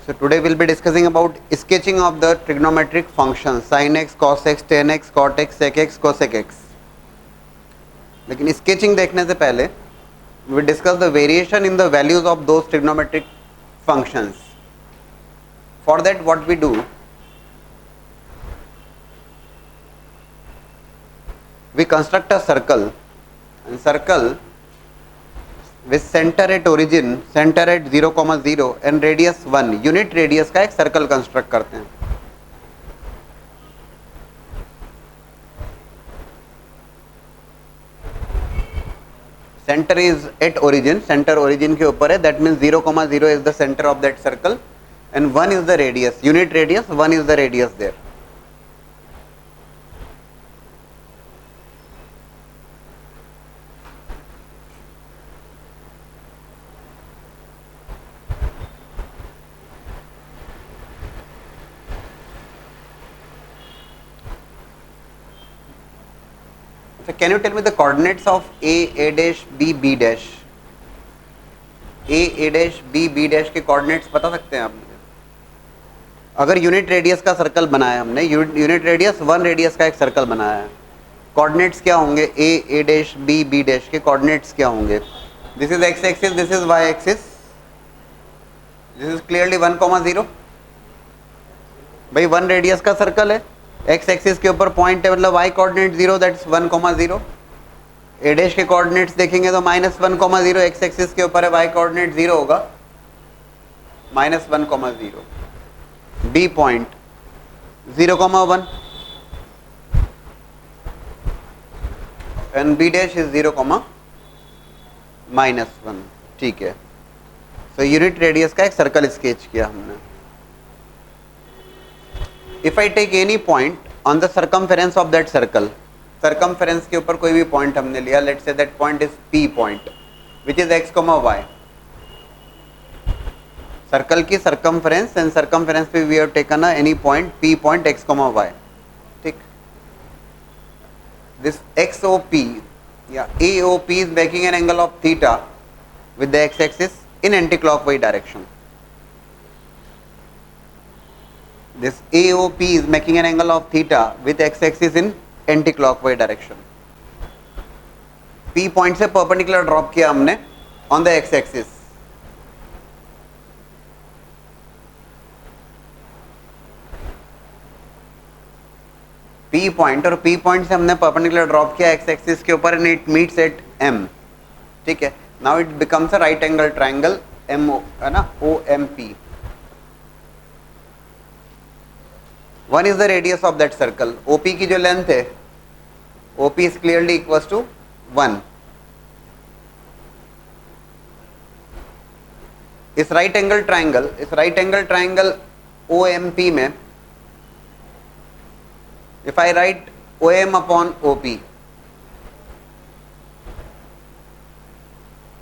So today we'll be discussing about sketching of the trigonometric functions sin x, cos x, tan x, cot x, sec x, cosec x. लेकिन sketching देखने से पहले we discuss the variation in the values of those trigonometric functions. For that what we do, we construct a circle and circle with center at origin, center at 0,0 and radius 1 unit radius का एक circle construct करते हैं. Centre is at origin, centre origin के ऊपर है, that means 0,0 is the centre of that circle and 1 is the radius, unit radius 1 is the radius there. So can you tell me the coordinates of A dash, B dash? A dash, B dash के coordinates बता सकते हैं आप मुझे? अगर unit radius का circle बनाया हमने, यूनिट रेडियस 1 रेडियस का एक सर्कल बनाया है, कोऑर्डिनेट्स क्या होंगे? A dash, B dash के कोऑर्डिनेट्स क्या होंगे? This is x axis, this is y axis, this is clearly 1,0. भाई 1 रेडियस का सर्कल है, x एक्सिस के ऊपर पॉइंट है, मतलब y coordinate 0, that's 1,0. a dash के कोऑर्डिनेट्स देखेंगे तो -1,0, x एक्सिस के ऊपर है, y कोऑर्डिनेट 0 होगा, -1,0. b point 0,1 and b dash is 0,-1. ठीक है. सो यूनिट रेडियस का एक सर्कल स्केच किया हमने. If I take any point on the circumference of that circle, circumference के ऊपर कोई भी point हमने लिया, let's say that point is P point, which is x, y. Circle की circumference and circumference पे we have taken any point P point x, y. ठीक. This XOP या AOP is making an angle of theta with the x-axis in anti-clockwise direction. This AOP is making an angle of theta with x-axis in anti-clockwise direction. P point से perpendicular drop किया हमने on the x-axis. P point और P point से हमने perpendicular drop किया x-axis के ऊपर and it meets at M. ठीक है. Now it becomes a right angle triangle MO है ना, OMP. 1 is the radius of that circle. OP की जो लेंथ है, OP is clearly equals to 1. इस राइट एंगल ट्राइंगल OMP में if I write OM upon OP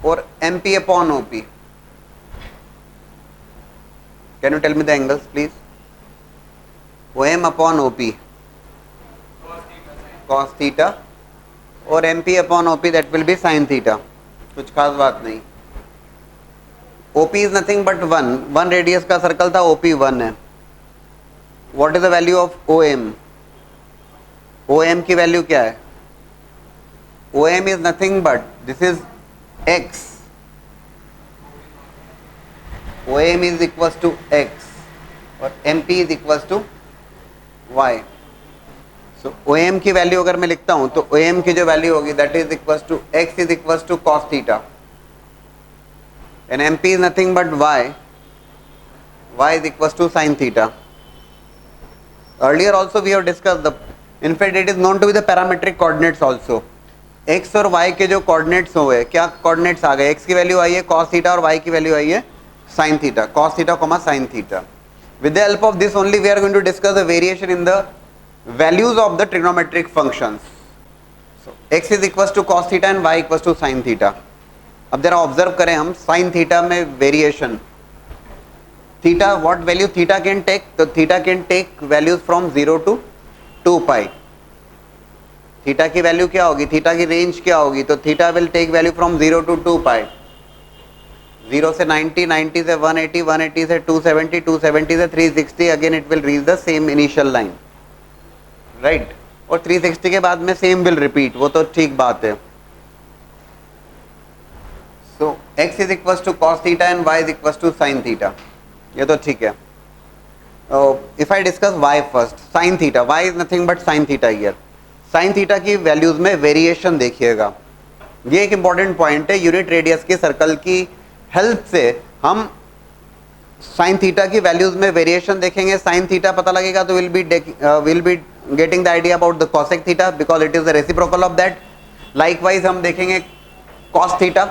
or MP upon OP, can you tell me the angles please? OM upon OP cos theta और MP upon OP that will be sin theta. कुछ खास बात नहीं. OP is nothing but 1 radius का circle था, OP 1 है. What is the value of OM? OM की value क्या है? OM is nothing but this is x. OM is equals to x और MP is equals to y. So OM की value अगर मैं लिखता हूं तो OM की जो वैल्यू होगी that is equals to x is equals to cos theta and MP is nothing but y is equals to sin theta. Earlier also we have discussed the, in fact it is known to be the parametric coordinates also. x और y के जो coordinates हुए, क्या coordinates आ गए? x की value आई है cos theta और y की वैल्यू आई है sin theta, cos theta, sin theta. With the help of this only we are going to discuss the variation in the values of the trigonometric functions. So x is equals to cos theta and y equals to sin theta. अब जरा observe करें हम sin theta में variation. Theta, what value theta can take? तो theta can take values from 0 to 2 pi. Theta की value क्या होगी? Theta की रेंज क्या होगी? तो theta will take value from 0 to 2 pi. 0 से 90, 90 से 180, 180 से 270, 270 से 360, again it will reach the same initial line, right. और 360 के बाद में सेम विल रिपीट, वो तो ठीक बात है। So x is equal to cos theta and y is equal to sine theta, ये तो ठीक है। If I discuss y first, sine theta, y is nothing but sine theta here. Sine theta की वैल्यूज में variation देखिएगा, ये एक important point है। यूनिट रेडियस के सर्कल की हेल्प से हम साइन थीटा की वैल्यूज में वेरिएशन देखेंगे। साइन थीटा पता लगेगा तो will be getting the idea about the cosec theta because it is the reciprocal of that. Likewise हम देखेंगे कॉस थीटा,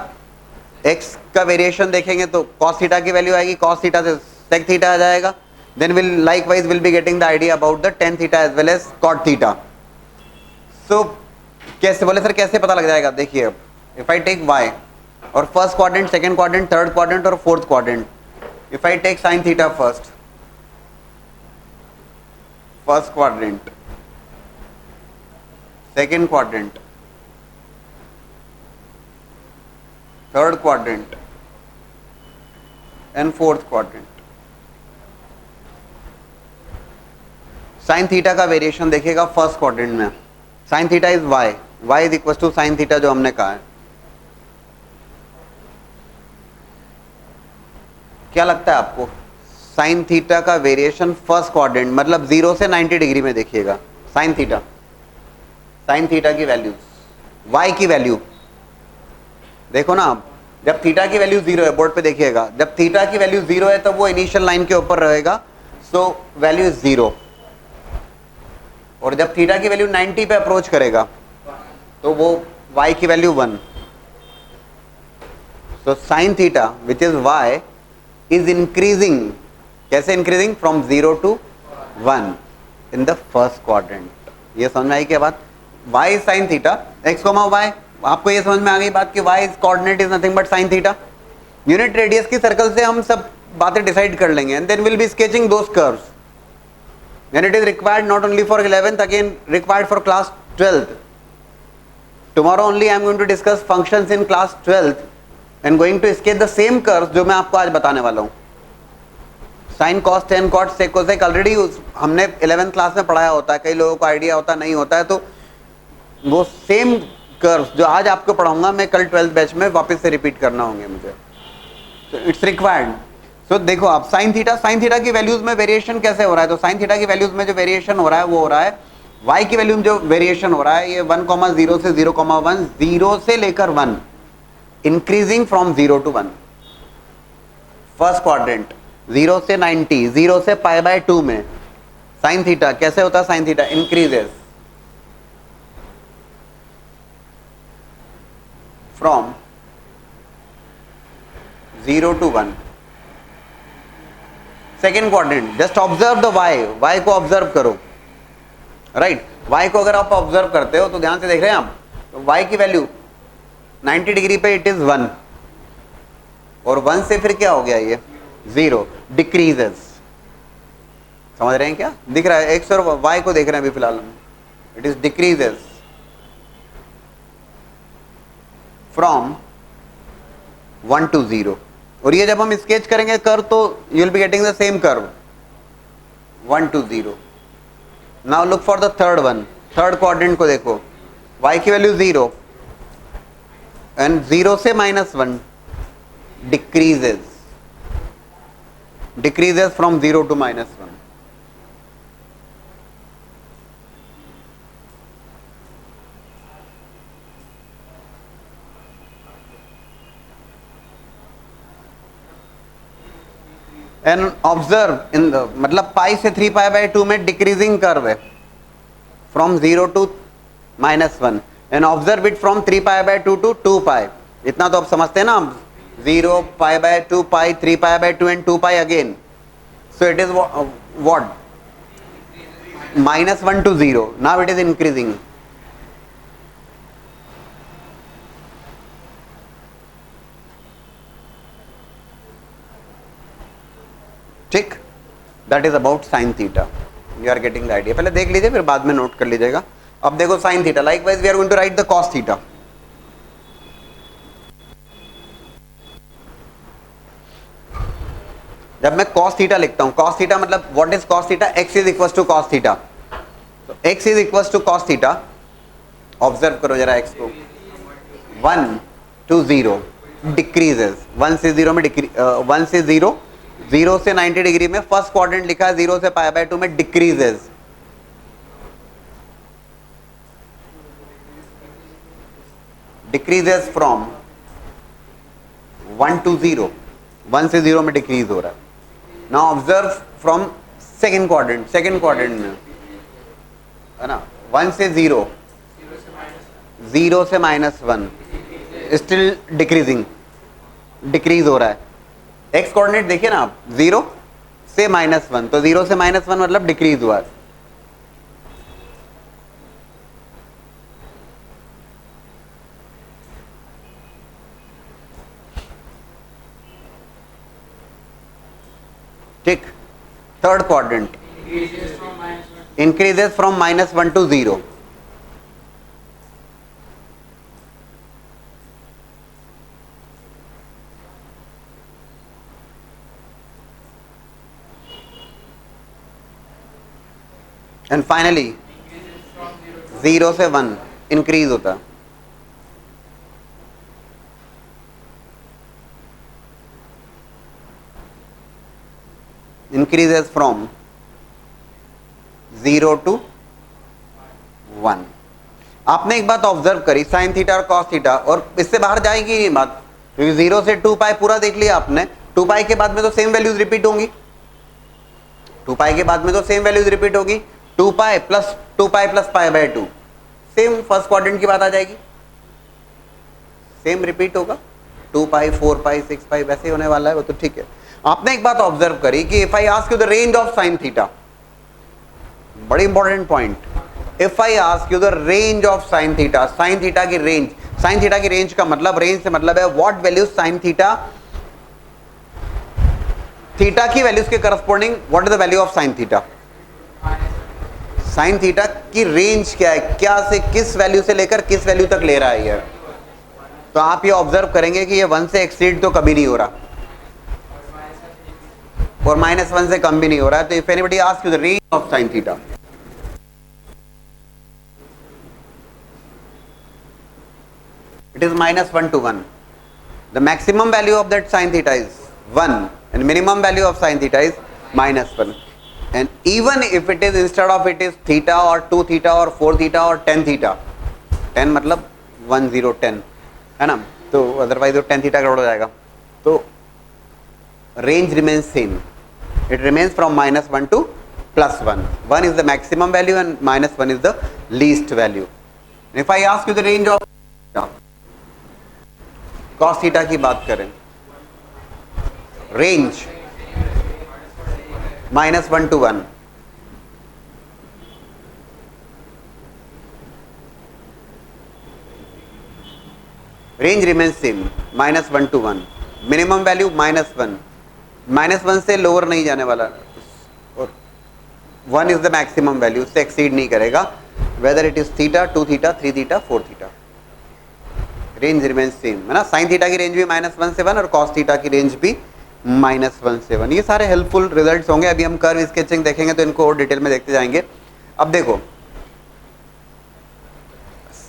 एक्स का वेरिएशन देखेंगे तो कॉस थीटा की वैल्यू आएगी, कॉस थीटा से सेक थीटा आ जाएगा। Then will likewise will be getting the idea about the tan theta as well as cot theta. So कैसे बोले सर, कैसे पता लग जाएगा? देखिए, इफ आई टेक y और first quadrant, second quadrant, third quadrant और fourth quadrant, if I take sine theta first quadrant, second quadrant, third quadrant and fourth quadrant, sine theta का वेरिएशन देखिएगा फर्स्ट क्वाड्रेंट में। Sine theta is y, y is equal to sine theta जो हमने कहा है। क्या लगता है आपको? साइन थीटा का वेरिएशन फर्स्ट क्वाड्रेंट मतलब 0 से 90 डिग्री में देखिएगा। साइन थीटा की वैल्यू, y की वैल्यू देखो ना आप, जब थीटा की वैल्यू 0 है, बोर्ड पे देखिएगा, जब थीटा की वैल्यू 0 है तब वो इनिशियल लाइन के ऊपर रहेगा, सो वैल्यू इज 0। और जब थीटा की वैल्यू 90 पे अप्रोच करेगा तो वो y की value 1। So sine theta which is y is increasing, कैसे increasing? From 0 to 1 in the first quadrant. ये समझ में आई क्या बात? y is sine theta, x, y, आपको ये समझ में आ गई बात कि y is coordinate is nothing but sine theta. Unit radius की सर्कल से हम सब बातें डिसाइड कर लेंगे and then will be sketching those curves when it is required not only for 11th, again required for class 12th. Tomorrow only I am going to discuss functions in class 12th and going to sketch the same curves जो मैं आपको आज बताने वाला हूँ। Sign, cos, ten, cot, सेक, cosec already हमने 11th class में पढ़ाया होता है, कई लोगों को आइडिया होता नहीं होता है, तो वो सेम कर्व्स जो आज आपको पढ़ाऊंगा मैं कल 12th बैच में वापस से रिपीट करना होंगे मुझे, तो इट्स रिक्वायर्ड। तो देखो आप साइन थीटा की वैल्यूज में वेरिएशन कैसे हो रहा है? तो साइन थीटा की वैल्यूज में जो वेरिएशन हो रहा है वो हो रहा है y की वैल्यू में जो वेरिएशन हो रहा है ये 1,0 से 0,1, 0 से लेकर 1, increasing from 0 to 1। First quadrant 0 से 90, 0 से π/2 में साइन थीटा कैसे होता है? Sine theta increases from 0 to 1। Second quadrant, just observe the y को ऑब्जर्व करो, राइट। y को अगर आप ऑब्जर्व करते हो तो ध्यान से देख रहे हैं आप, तो y की वैल्यू 90 डिग्री पे इट इज 1 और 1 से फिर क्या हो गया? ये 0, डिक्रीजेस। समझ रहे हैं क्या? दिख रहा है x और y को देख रहे हैं अभी फिलहाल हम, it is decreases from 1 to 0। और ये जब हम स्केच करेंगे कर्व तो you will be getting the same curve 1 to 0। Now look for the third one, third quadrant को देखो, y की वैल्यू 0 एंड 0 से -1 decreases from 0 to -1। And observe in the, मतलब पाई से 3π/2 में डिक्रीजिंग कर्व है from 0 to -1 and observe it from 3π/2 to 2π। इतना तो आप समझते हैं ना, 0, π/2, π, 3π/2 and 2π again. So it is what? -1 to 0। Now it is increasing. ठीक, that is about sine theta. You are getting the idea. पहले देख लीजिए फिर बाद में नोट कर लीजिएगा। अब देखो sine theta, likewise we are going to write the cos theta. जब मैं cos थीटा लिखता हूं, cos थीटा मतलब what is cos theta, x is equal to cos theta, तो x is equal to cos theta, observe करो जरा x को, 1 to 0 decreases, 1 से 0 में 1 से 0, 0 से 90 डिग्री में फर्स्ट क्वाड्रेंट लिखा है, 0 से π/2 में डिक्रीजेस, डिक्रीजेस फ्रॉम 1 to 0, 1 से 0 में डिक्रीज हो रहा है. Now observe from second quadrant में है ना, 1 से 0, 0 से -1 स्टिल डिक्रीजिंग, डिक्रीज हो रहा है. एक्स कोऑर्डिनेट देखिए ना आप, 0 से -1, तो 0 से -1 मतलब डिक्रीज हुआ है. ठीक. Third quadrant increases from -1 to 0. And finally 0 से 1 इंक्रीज होता है. Increases from 0 to 1. आपने एक बात ऑब्जर्व करी, साइन थीटा और कॉस थीटा, और इससे बाहर जाएगी ये बात, क्योंकि 0 से 2π पूरा देख लिया आपने. 2π के बाद में तो सेम वैल्यूज रिपीट होंगी, 2π के बाद में तो सेम वैल्यूज रिपीट होगी. 2π plus 2π plus π/2 same first quadrant की बात आ जाएगी, सेम रिपीट होगा. 2π 4π 6π वैसे होने वाला है वो, तो ठीक है. आपने एक बात ऑब्जर्व करी कि if I ask you the range of sine theta, बड़ी important point, if I ask you the range of sine theta, sine theta की रेंज, साइन थीटा की रेंज का मतलब, रेंज से मतलब है what value sine theta, theta की values के corresponding what is the value of sine theta. Sine theta की रेंज क्या है, क्या से किस वैल्यू से लेकर किस वैल्यू तक ले रहा है ये. तो आप ये ऑब्जर्व करेंगे कि ये 1 से एक्सीड तो कभी नहीं हो रहा, और -1 से कम भी नहीं हो रहा है. तो if anybody ask you the range of sine theta, it is -1 to 1. The maximum value of that sin theta is 1 and minimum value of sin theta is -1. And even if it is, instead of it is theta or 2 theta or 4 theta or 10 theta, 10 मतलब 1 0 10 है ना, तो otherwise वो 10 theta crore हो जाएगा. तो range remains same, it remains from -1 to +1. 1 is the maximum value and -1 is the least value. If I ask you the range of cos theta की बात करें, range -1 to 1, range remains same, -1 to 1, minimum value -1, -1 से lower नहीं जाने वाला, और 1 is the maximum value, उससे exceed नहीं करेगा, whether it is theta 2 theta 3 theta 4 theta. Range remains same है ना. साइन थीटा की रेंज भी -1 से 1 और कॉस थीटा की रेंज भी -1 से 1. ये सारे हेल्पफुल रिजल्ट्स होंगे. अभी हम कर्व स्केचिंग देखेंगे तो इनको और डिटेल में देखते जाएंगे. अब देखो,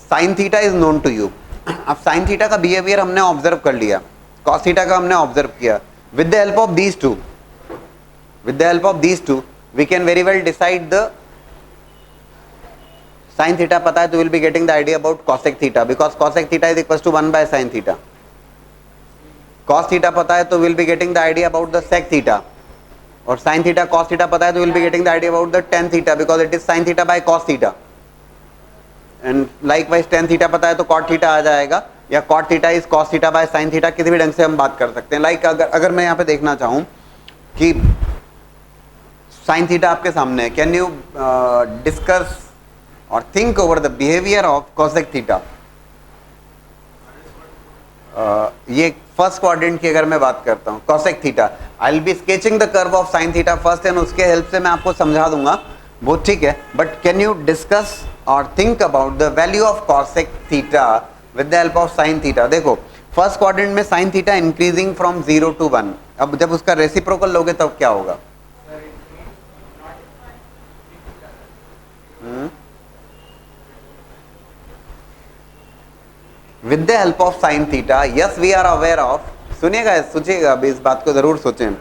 sine theta is known to you. अब साइन थीटा का बिहेवियर हमने ऑब्जर्व कर लिया, कॉस थीटा का हमने ऑब्जर्व किया. With the help of these two, with the help of these two we can very well decide the sine theta. पता है तो will be getting the idea about cosec theta, because cosec theta is equal to 1 by sine theta. Cos theta पता है तो will be getting the idea about the sec theta, और sine theta cos theta पता है तो will be getting the idea about the tan theta, because it is sine theta by cos theta. And likewise tan theta पता है तो cot theta आ जाएगा, या cot theta is cos theta by sine theta, किसी भी ढंग से हम बात कर सकते हैं. लाइक अगर मैं यहाँ पे देखना चाहूँ कि साइन थीटा आपके सामने है, कैन यू डिस्कस और think over the behaviour of cosec theta. ये फर्स्ट क्वाड्रेंट की अगर मैं बात करता हूँ, cosec theta, I will be sketching the curve of sine theta first, and उसके हेल्प से मैं आपको समझा दूंगा, वो ठीक है. बट कैन यू डिस्कस और think about the value of cosec theta with the help of sine theta. देखो फर्स्ट क्वाड्रेंट में sine theta increasing from 0 to 1 अब जब उसका रेसिप्रोकल लोगे तब क्या होगा? With the help of sine theta, yes we are aware of, सुनिएगा सोचिएगा अभी इस बात को जरूर सोचें,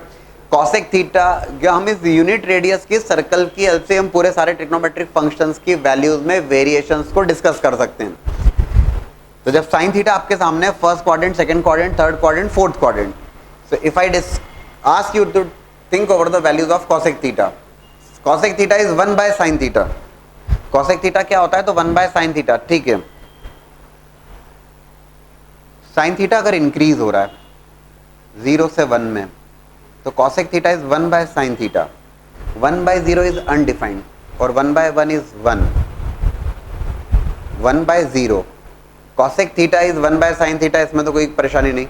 कॉसेक थीटा, जो हम इस यूनिट रेडियस की सर्कल की हेल्प से हम पूरे सारे ट्रिग्नोमेट्रिक फंक्शंस की वैल्यूज में वेरिएशंस को डिस्कस कर सकते हैं। तो जब साइन थीटा आपके सामने, first quadrant, second quadrant, third quadrant, fourth quadrant, so if I ask you to think over the values of cosec theta, cosec theta is 1 by sine theta. Cosec theta क्या होता है? तो 1 by sine theta, ठीक है। Sine theta अगर increase हो रहा है 0 से 1 में, तो cosec theta is 1 by sine theta. 1 by 0 is undefined और 1 by 1 is 1। 1 by 0 cosec theta is 1 by sine theta, इसमें तो कोई परेशानी नहीं,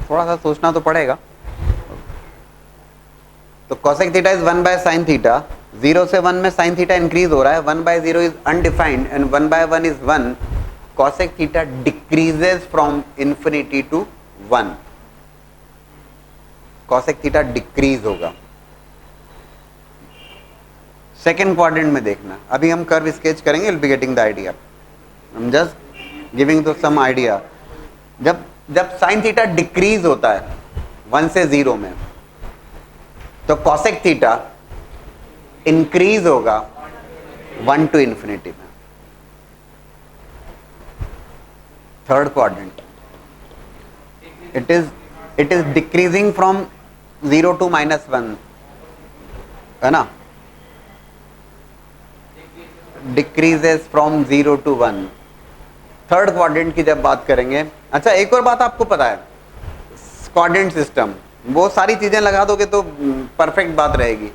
थोड़ा सा सोचना तो पड़ेगा। तो cosec theta is 1 by sine theta, 0 से 1 में साइन थीटा इंक्रीज हो रहा है, 1 by 0 is undefined and 1 by 1 is 1, cosec theta decreases from infinity to 1, cosec theta decrease होगा। सेकेंड क्वाड्रेंट में देखना, अभी हम कर्व स्केच करेंगे, will be getting the idea, I am just giving to some idea. जब sine theta decrease होता है 1 से 0 में, तो cosec थीटा इंक्रीज होगा 1 to infinity में। Third quadrant, it is decreasing from 0 to -1, है ना, decreases from 0 to 1। Third quadrant की जब बात करेंगे, अच्छा एक और बात आपको पता है, क्वाड्रेंट सिस्टम, वो सारी चीजें लगा दोगे तो परफेक्ट बात रहेगी।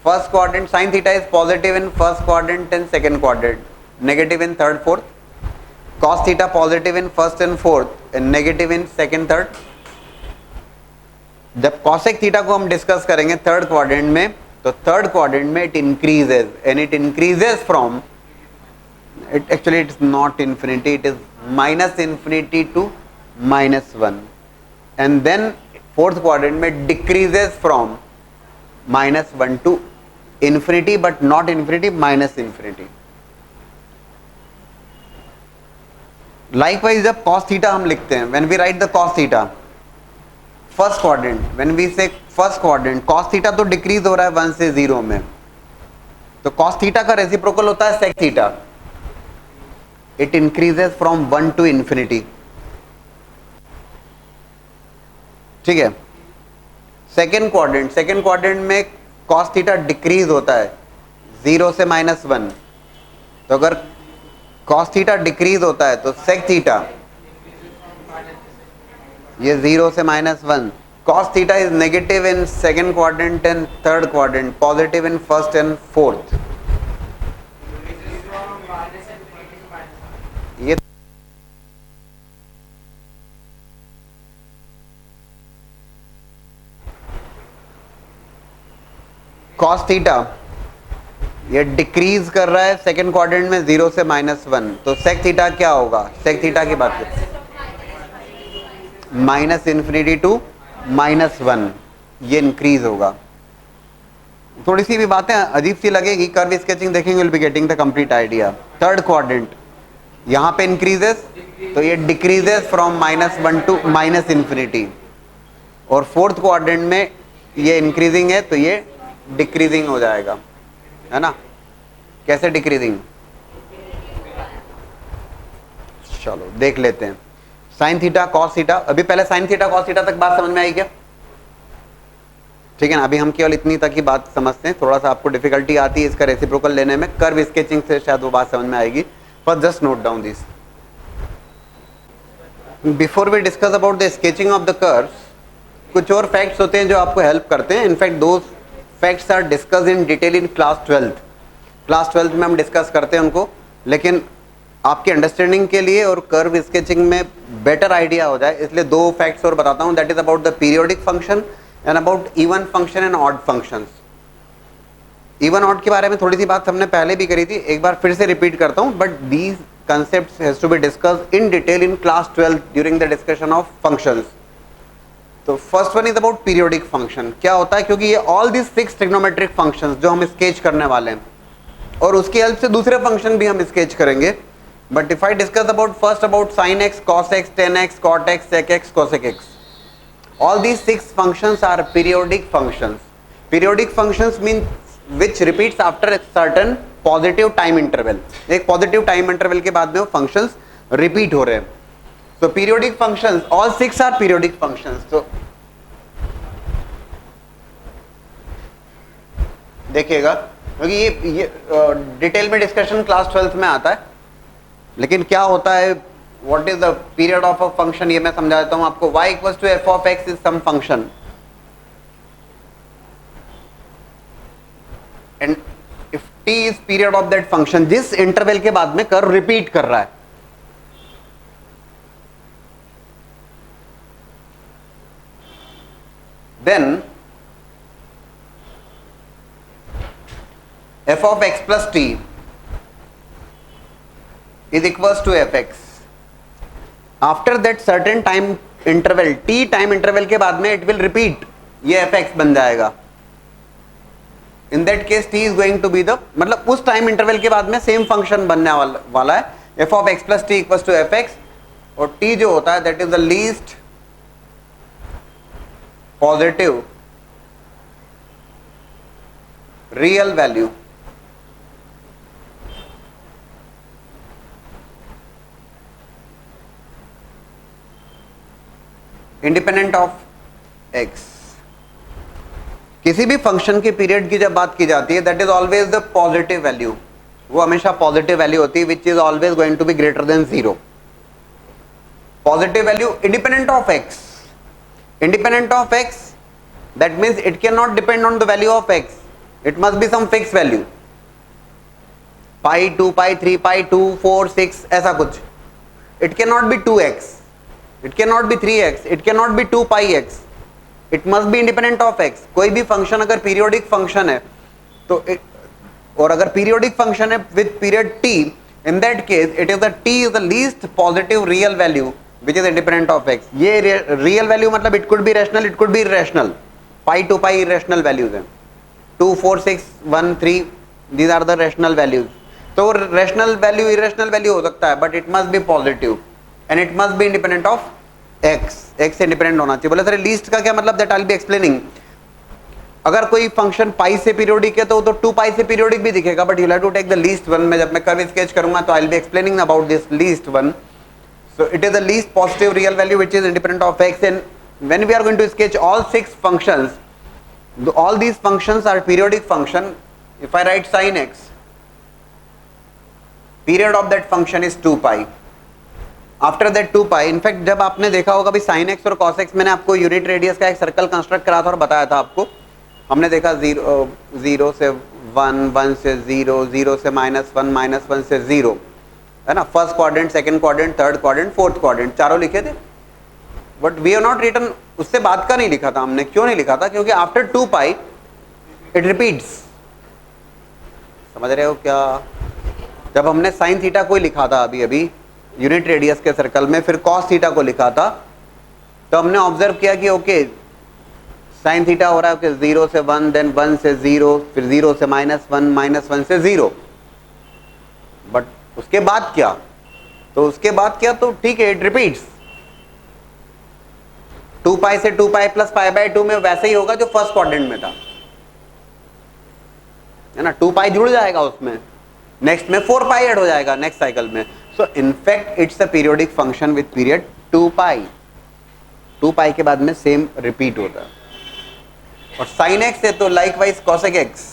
First quadrant, sine theta is positive in first quadrant and second quadrant, negative in third fourth, cos theta positive in first and fourth and negative in second third। जब cosec theta को हम discuss करेंगे third quadrant में, तो third quadrant में it increases and it increases from, it actually it is not infinity, it is -infinity to -1 and then fourth quadrant में decreases from -1 to infinity but not infinity, -infinity। Likewise जब cos theta हम लिखते हैं, when we write the cos theta, first quadrant, when we say first quadrant, cos theta तो decrease हो रहा है 1 से 0 में, तो cos theta का रेसिप्रोकल होता है sec theta, it increases from 1 to infinity, ठीक है। सेकेंड क्वाड्रेंट में cos theta डिक्रीज होता है 0 से -1, तो अगर cos थीटा डिक्रीज होता है तो sec थीटा, ये 0 से -1, cos theta is negative in second quadrant and third quadrant, positive in first and fourth. ये cos थीटा ये डिक्रीज कर रहा है सेकेंड क्वाड्रेंट में 0 से -1, तो sec थीटा क्या होगा? sec थीटा की बात करते हैं, -infinity to -1, ये इंक्रीज होगा। थोड़ी सी भी बातें अजीब सी लगेगी, कर्व स्केचिंग देखेंगे, will be getting the complete idea. Third quadrant यहाँ पे इंक्रीजेस, तो ये डिक्रीजेस फ्रॉम -1 to -infinity, और फोर्थ क्वाड्रेंट में ये इंक्रीजिंग है तो ये डिक्रीजिंग हो जाएगा, है ना। कैसे डिक्रीजिंग, चलो देख लेते हैं। साइन थीटा कॉस थीटा, अभी पहले साइन थीटा कॉस थीटा तक बात समझ में आई क्या? ठीक है ना, अभी हम केवल इतनी तक ही बात समझते हैं, थोड़ा सा आपको डिफिकल्टी आती है इसका रेसिप्रोकल लेने में, कर्व स्केचिंग से शायद वो बात समझ में आएगी, पर just note down this. Before we discuss about the sketching of the curves, कुछ और फैक्ट्स होते हैं जो आपको हेल्प करते हैं। इनफैक्ट दो facts are discuss in detail in class 12th। Class 12th में हम डिस्कस करते हैं उनको, लेकिन आपकी अंडरस्टैंडिंग के लिए और कर्व स्केचिंग में बेटर आइडिया हो जाए, इसलिए दो फैक्ट्स और बताता हूँ। That is about the periodic function and about even function and odd functions. Even odd के बारे में थोड़ी सी बात हमने पहले भी करी थी, एक बार फिर से रिपीट करता हूँ, but these concepts has to be discussed in detail in class 12 during the discussion of functions। तो first one is about periodic function. क्या होता है, क्योंकि ये ऑल दिस 6 ट्रिग्नोमेट्रिक फंक्शंस जो हम स्केच करने वाले हैं, और उसकी हेल्प से दूसरे फंक्शन भी हम स्केच करेंगे. But if I discuss about first about sin x, cos x, tan x, cot x, sec x, cosec x, all these 6 functions are periodic functions. Periodic functions means which repeats after a certain positive time interval. एक positive time interval के बाद में वो functions repeat हो रहे हैं. So periodic functions, all 6 are periodic functions. So देखिएगा, क्योंकि ये डिटेल में डिस्कशन क्लास 12th में आता है, लेकिन क्या होता है, what is the period of a function, ये मैं समझा देता हूं आपको. y equal to f of x is some function, and if t is period of that function, जिस इंटरवल के बाद में कर्व रिपीट कर रहा है, then f of x plus t is equals to fx. After that certain time interval, t time interval के बाद में it will repeat, ये fx बन जाएगा. In that case t is going to be the, मतलब उस time interval के बाद में same function बनने वाला है, f of x plus t equals to fx, और t जो होता है that is the least positive real value independent of x. किसी भी फंक्शन के पीरियड की जब बात की जाती है, that is always the positive value, वो हमेशा पॉजिटिव वैल्यू होती है, which is always going to be greater than 0. Positive value independent of x. Independent of x, that means it cannot depend on the value of x. It must be some fixed value. Pi, 2 pi, 3 pi, 2, 4, 6, ऐसा कुछ. It cannot be 2x. It cannot be 3x. It cannot be 2 pi x. It must be independent of x. कोई भी function अगर periodic function है तो और अगर periodic function है with period t, in that case it is the t is the least positive real value which is independent of x. ये real value मतलब it could be rational, it could be irrational. Pi, 2 pi irrational values हैं. 2, 4, 6, 1, 3, these are the rational values. तो rational value irrational value हो सकता है, but it must be positive and it must be independent of x. x independent होना चाहिए. बोले sir least का क्या मतलब, that I'll be explaining. अगर कोई फंक्शन पाई से पीरियोडिक है तो 2 पाई से पीरियोडिक भी दिखेगा, but you'll have to take the least one. मैं जब मैं कर्व स्केच करूंगा तो I'll be explaining about this least one. So it is the least positive real value which is independent of x, and when we are going to sketch all 6 functions, all these functions are periodic function. If I write sin x, period of that function is 2 pi. After that 2 pi, in fact जब आपने देखा होगा भी sin x और cos x, मैंने आपको unit radius का एक सर्कल कंस्ट्रक्ट करा था और बताया था आपको, हमने देखा 0 से 1, 1 से 0, 0 से -1, -1 से 0, है ना. First quadrant, second quadrant, third quadrant, fourth quadrant, चारों लिखे थे. But we have not written, उससे बाद का नहीं लिखा था हमने. क्यों नहीं लिखा था? क्योंकि आफ्टर 2 पाई इट रिपीट्स. समझ रहे हो क्या? जब हमने साइन थीटा को लिखा था अभी अभी यूनिट रेडियस के सर्कल में, फिर कॉस थीटा को लिखा था, तो हमने ऑब्जर्व किया कि ओके साइन थीटा हो रहा है 0 से 1, देन 1 से 0, फिर 0 से -1, -1 से 0. बट उसके बाद क्या? तो उसके बाद क्या, तो ठीक है, इट रिपीट्स. 2 पाई से 2 पाई प्लस पाई बाय 2 में वैसे ही होगा जो फर्स्ट क्वाड्रेंट में था, है ना. 2 पाई जुड़ जाएगा उसमें, नेक्स्ट में 4 पाई ऐड हो जाएगा नेक्स्ट साइकिल में. So in fact it's a periodic function with period 2 पाई. 2 पाई के बाद में सेम रिपीट होता है. और साइन एक्स है तो likewise cosec x.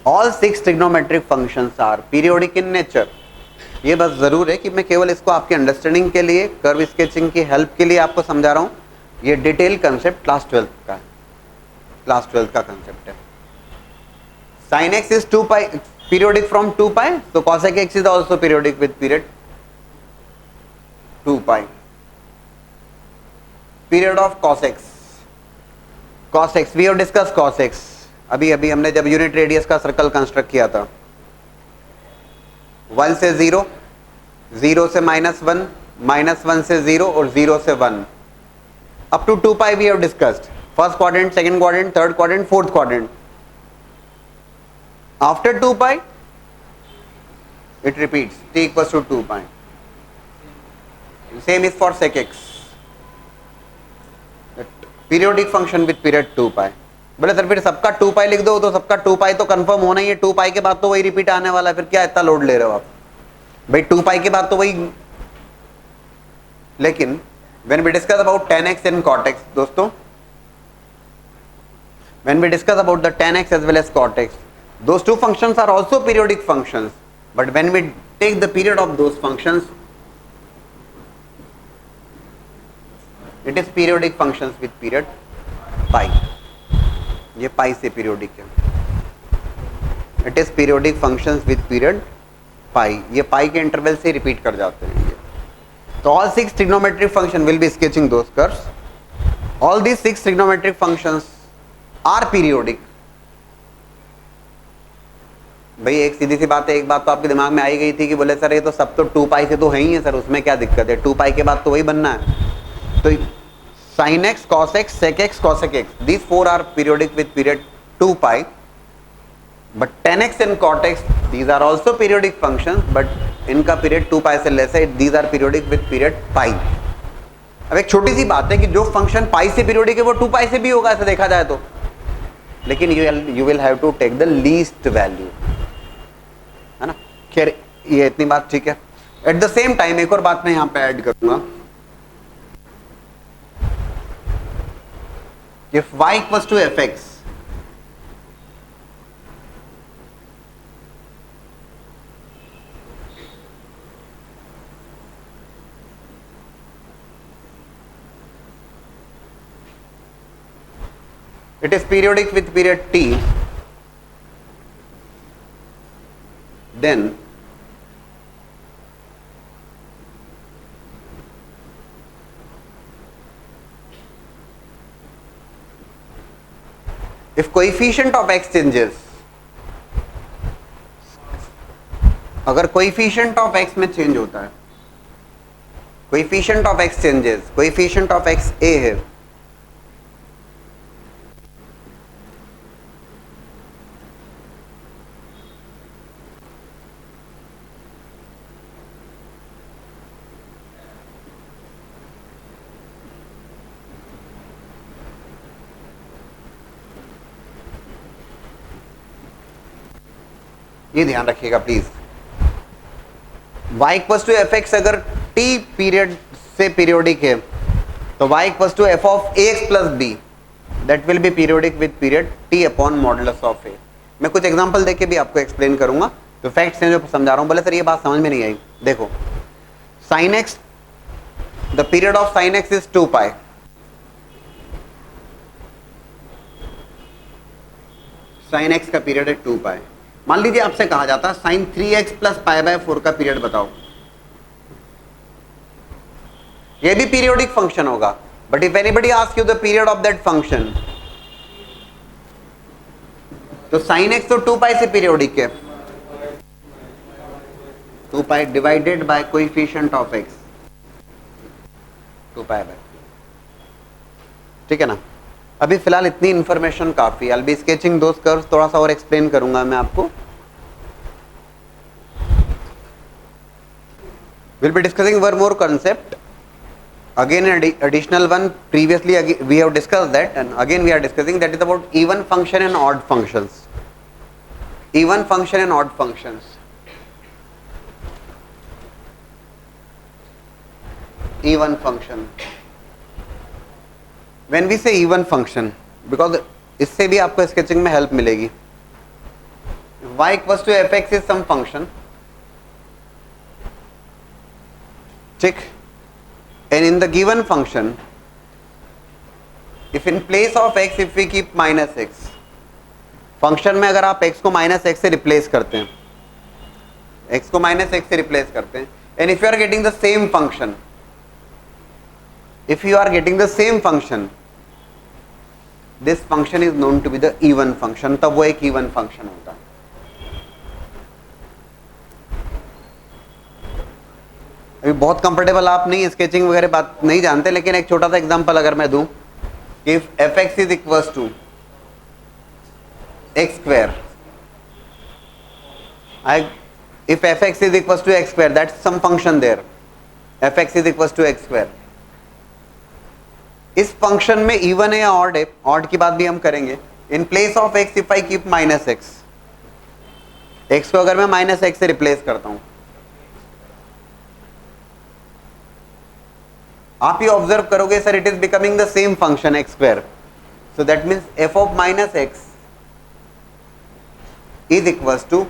All 6 trigonometric functions are periodic in nature. ये बस जरूर है कि मैं केवल इसको आपकी अंडरस्टैंडिंग के लिए, कर्व स्केचिंग की हेल्प के लिए आपको समझा रहा हूं. ये डिटेल कंसेप्ट क्लास 12 का है, क्लास 12 का कंसेप्ट है. Sine x is 2 pi, periodic from 2 pi, so cosec x is also periodic with period 2 pi. Period of cos x. Cos x, we have discussed cos x. अभी अभी हमने जब unit radius का circle construct किया था, 1 से 0, 0 से -1, -1 से 0 और 0 से 1. up to 2 pi we have discussed. First quadrant, second quadrant, third quadrant, fourth quadrant. After 2 pi it repeats, t equals to 2 pi. Same is for sec x, periodic function with period 2 pi. बोले sir फिर सबका 2 पाई लिख दो, तो सबका 2 पाई तो confirm होना ही है, 2 पाई के बाद तो वही रिपीट आने वाला है, फिर क्या इतना लोड ले रहे हो आप भाई, 2 पाई के बाद तो वही. लेकिन when we discuss about tan x and cot x, दोस्तों when we discuss about the tan x as well as cot x, those two functions are also periodic functions, but when we take the period of those functions, it is periodic functions with period pi. ये पाई से periodic है. It is periodic functions with period pi. ये pi के interval से repeat कर जाते हैं. तो all 6 trigonometric function will be sketching those curves. All these 6 trigonometric functions are periodic. भाई एक सीधी सी बात है, एक बात तो आपके दिमाग में आई गई थी कि बोले सर ये तो सब तो 2 पाई से तो है ही है सर, उसमें क्या दिक्कत है, 2 पाई के बाद तो वही बनना है. तो sin x, cos x, sec x, cosec x, these 4 are periodic with period 2 pi, but tan x and cot x, these are also periodic functions, but इनका period 2 pi से लेस है, these are periodic with period pi. अब एक छोटी सी बात है कि जो फंक्शन पाई से पीरियोडिक है वो 2 पाई से भी होगा ऐसा देखा जाए तो, लेकिन you will have to take the least value, है ना. खैर ये इतनी बात ठीक है. एट द सेम टाइम एक और बात मैं यहाँ पे ऐड करूंगा. If y equals to fx, it is periodic with period t, then if coefficient of x changes, अगर coefficient of x में चेंज होता है, coefficient of x changes, coefficient of x a है, ये ध्यान रखिएगा please. y equals to f x अगर t period से पीरियोडिक है तो y equals to f of a x plus b, that will be periodic with period t upon modulus of a. मैं कुछ एग्जांपल देके भी आपको एक्सप्लेन करूंगा. तो फैक्ट्स हैं जो समझा रहा हूं. बोले सर ये बात समझ में नहीं आई. देखो sin x, the period of sin x is 2 pi. sin x का पीरियड है 2 पाई. मान लीजिए आपसे कहा जाता है sin 3x plus pi bye 4 का पीरियड बताओ. ये भी पीरियोडिक फंक्शन होगा, but if anybody ask you the period of that function, तो sin x तो 2 पाई से पीरियोडिक है. 2 pi divided by coefficient of x, 2 pi by. ठीक है ना. अभी फिलहाल इतनी इंफॉर्मेशन काफी. I will be sketching those curves, थोड़ा सा और एक्सप्लेन करूंगा मैं आपको. Will be discussing one more concept, again additional one. Previously we have discussed that and again we are discussing, that is about even function and odd functions. Even function and odd functions. Even function, when we say even function, because इससे भी आपको sketching में help मिलेगी. y equals to fx is some function, ठीक. and in the given function, if in place of x if we keep minus x, function में अगर आप x को माइनस x से रिप्लेस करते हैं, x को माइनस x से रिप्लेस करते हैं, and if you are getting the same function, if you are getting the same function, this function is known to be the even function. तब वो एक even function होता है. अभी बहुत कंफर्टेबल आप नहीं, स्केचिंग वगैरह बात नहीं जानते, लेकिन एक छोटा सा एग्जांपल अगर मैं दूं, if f x is equals to x square, if fx is equals to x square, that's some function there, fx is equals to x square. इस फंक्शन में इवन है या ऑड है, ऑड की बात भी हम करेंगे. इन place of x if I keep minus x, x को अगर मैं माइनस एक्स से रिप्लेस करता हूं, आप ये ऑब्जर्व करोगे sir it is becoming the same function x square. So that means f of minus x is equals to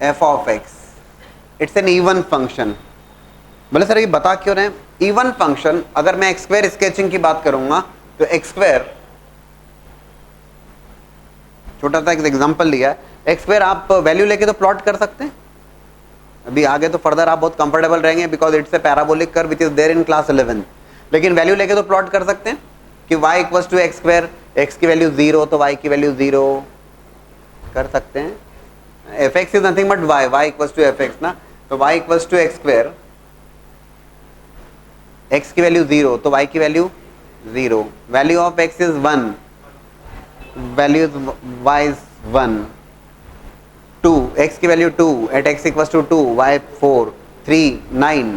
f of x. It's an even function. बोले सर ये बता क्यों रहे हैं इवन फंक्शन? अगर मैं एक्स स्क्वायर स्केचिंग की बात करूंगा तो एक्स स्क्वायर, छोटा सा एक एग्जांपल लिया है, एक्स स्क्वायर आप वैल्यू लेके तो प्लॉट कर सकते हैं. अभी आगे तो फर्दर आप बहुत कंफर्टेबल रहेंगे because it's a parabolic curve which is there in class 11. लेकिन वैल्यू लेके तो प्लॉट कर सकते हैं कि y equals to x square, एक्स की वैल्यू 0 तो y की वैल्यू 0 कर सकते हैं. F x is nothing but y, y equals to f x ना, तो y equals to x square, x की वैल्यू 0 तो y की value 0, value of x is 1, value y is 1, 2, x की value 2, at x equals to 2, y 4, 3, 9.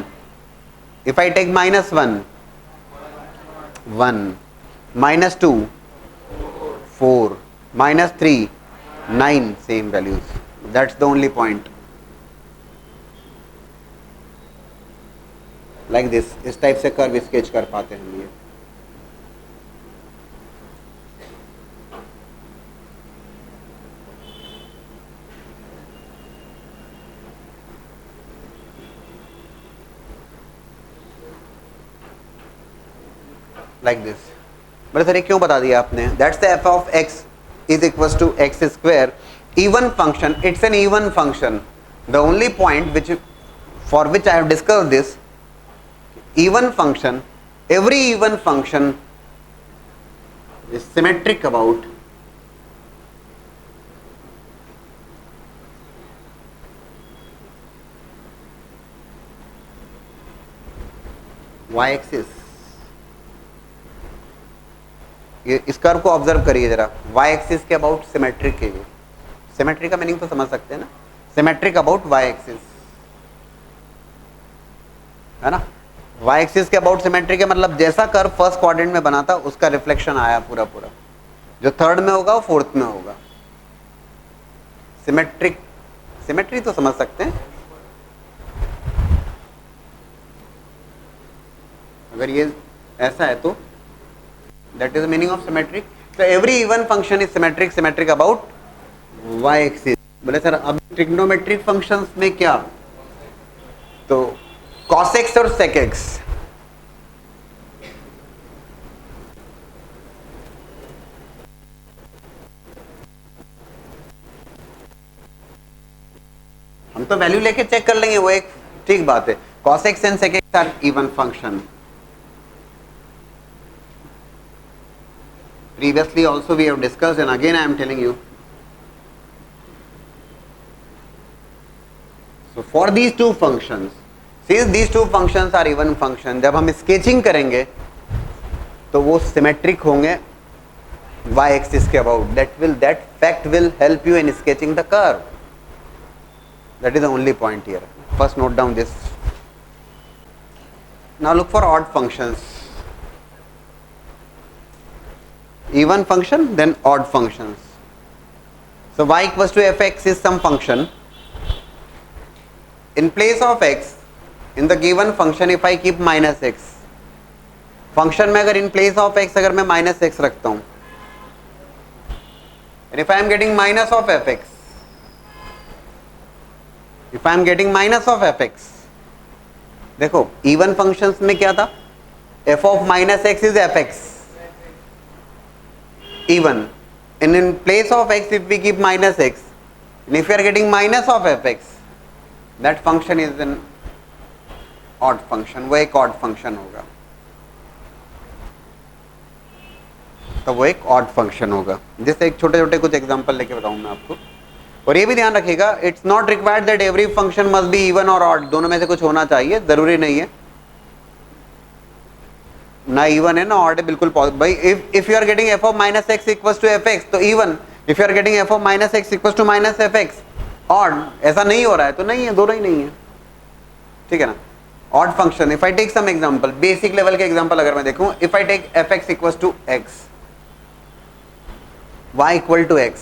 If I take minus 1, 1, minus 2, 4, minus 3, 9, same values. That's the only point. Like this, इस type से curve sketch कर पाते हैं हम ये. Like this. बोले sir ये क्यों बता दिया आपने? That's the f of x is equals to x square. Even function. It's an even function. The only point which for which I have discussed this, even function, every even function is symmetric about y axis. ये इस curve को observe करिए जरा, y axis के about symmetric है. ये symmetry का meaning तो समझ सकते हैं ना, सिमेट्रिक अबाउट y एक्सिस है ना. y एक्सिस के अबाउट सिमेट्रिक है मतलब जैसा कर्व फर्स्ट क्वाड्रेंट में बना था उसका रिफ्लेक्शन आया पूरा पूरा, जो थर्ड में होगा वो फोर्थ में होगा. सिमेट्रिक, सिमेट्री तो समझ सकते हैं. अगर ये ऐसा है तो that is the meaning of symmetric. So every even function is symmetric, symmetric about y axis. बोले सर अब ट्रिग्नोमेट्रिक फंक्शंस में क्या? तो cos x और sec x. हम तो वैल्यू लेके चेक कर लेंगे, वो एक ठीक बात है. cos x and sec x are even function. Previously also we have discussed and again I am telling you. So for these two functions, since these two functions are even function, जब हम sketching करेंगे तो वो symmetric होंगे y axis के about. That fact will help you in sketching the curve. That is the only point here. First note down this. Now look for odd functions. Even function, then odd functions. So y equals to fx is some function. In place of x, in the given function, if I keep minus x, function में अगर in place of x अगर मैं minus x रखता हूँ, and if I am getting minus of fx, if I am getting minus of fx, देखो even functions में क्या था? f of minus x is fx. Even, and in place of x if we keep minus x, and if we are getting minus of fx, that function is an odd function. वो एक odd function होगा, तो वो एक odd function होगा. जैसे एक छोटे छोटे कुछ एग्जांपल लेके बताऊं मैं आपको. और ये भी ध्यान रखिएगा, it's not required that every function must be even और ऑड, दोनों में से कुछ होना चाहिए, जरूरी नहीं है, ना इवन है ना ऑड है, बिल्कुल भाई if you are getting f of minus x equals to f x तो even, if you are getting f of minus x equals to minus f x odd, ऐसा नहीं हो रहा है तो नहीं है, दोनों ही नहीं है, ठीक है ना। Odd function, if I take some example, basic level के एग्जांपल अगर मैं देखूं, if I take f x equals to x, y equal to x,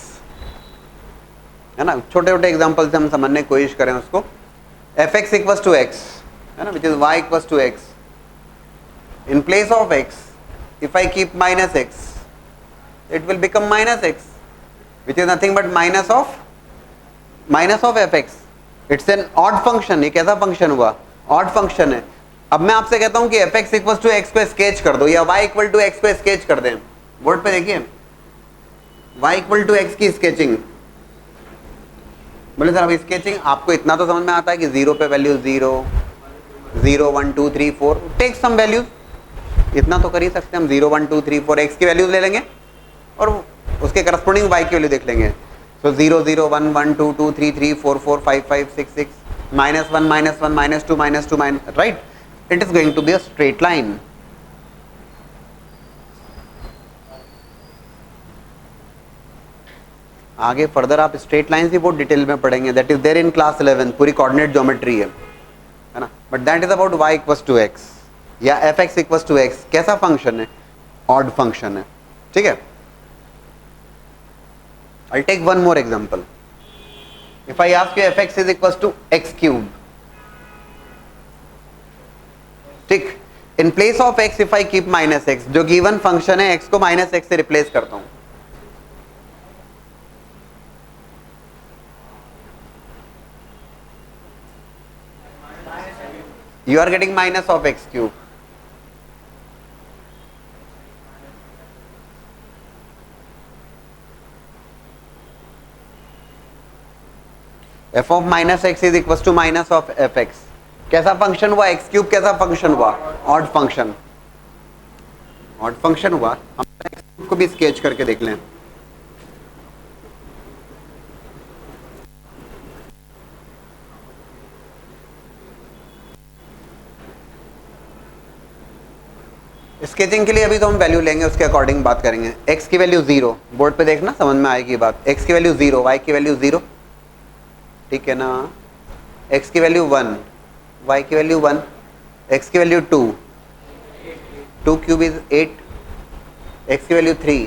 है ना, छोटे छोटे एग्जांपल से हम समझने की कोशिश करें उसको, f x equals to x, है ना, which is y equals to x, in place of x if I keep minus x it will become minus x which is nothing but minus of fx, it's an odd function, ये कैसा function हुआ, odd function है। अब मैं आपसे कहता हूं कि fx इक्वल्स टू x को स्केच कर दो या y इक्वल टू x को स्केच कर दें, बोर्ड पे देखिए y इक्वल टू x की स्केचिंग, बोले सर अब स्केचिंग आपको इतना तो समझ में आता है कि 0 पे वैल्यू 0 0 1 2 3 4 टेक सम वैल्यूज, इतना तो कर ही सकते हैं हम, 0 1 2 3 4 x की वैल्यूज ले लेंगे और उसके करस्पॉन्डिंग y की वैल्यू देख लेंगे, सो 0 0 1 1 2 2 3 3 4 4 5 5 6 6 -1 -1 -2 right, it is going to be a straight line. आगे फर्दर आप स्ट्रेट लाइन ही बहुत डिटेल में पढ़ेंगे, that is there in class 11, पूरी कोऑर्डिनेट ज्योमेट्री है ना, but that is about y equals to x या f x equals to x, कैसा फंक्शन है, ऑड फंक्शन है, ठीक है। I take one more example, if I ask you f x is equals to x cube, ठीक, इन place of x if I keep minus x, जो given function है x को minus x से replace करता हूं, you are getting minus of x cube, f of minus x is equals to minus of fx, कैसा function हुआ, x cube कैसा function हुआ, ऑड फंक्शन, ऑड फंक्शन हुआ। हम x क्यूब को भी स्केच करके देख लें, स्केचिंग के लिए अभी तो हम वैल्यू लेंगे, उसके अकॉर्डिंग बात करेंगे। x की वैल्यू 0, बोर्ड पे देखना समझ में आएगी बात, x की वैल्यू 0, y की वैल्यू 0, ठीक है ना, x की वैल्यू 1, y की वैल्यू 1, x की वैल्यू 2, 2 क्यूब इज 8, x की वैल्यू 3,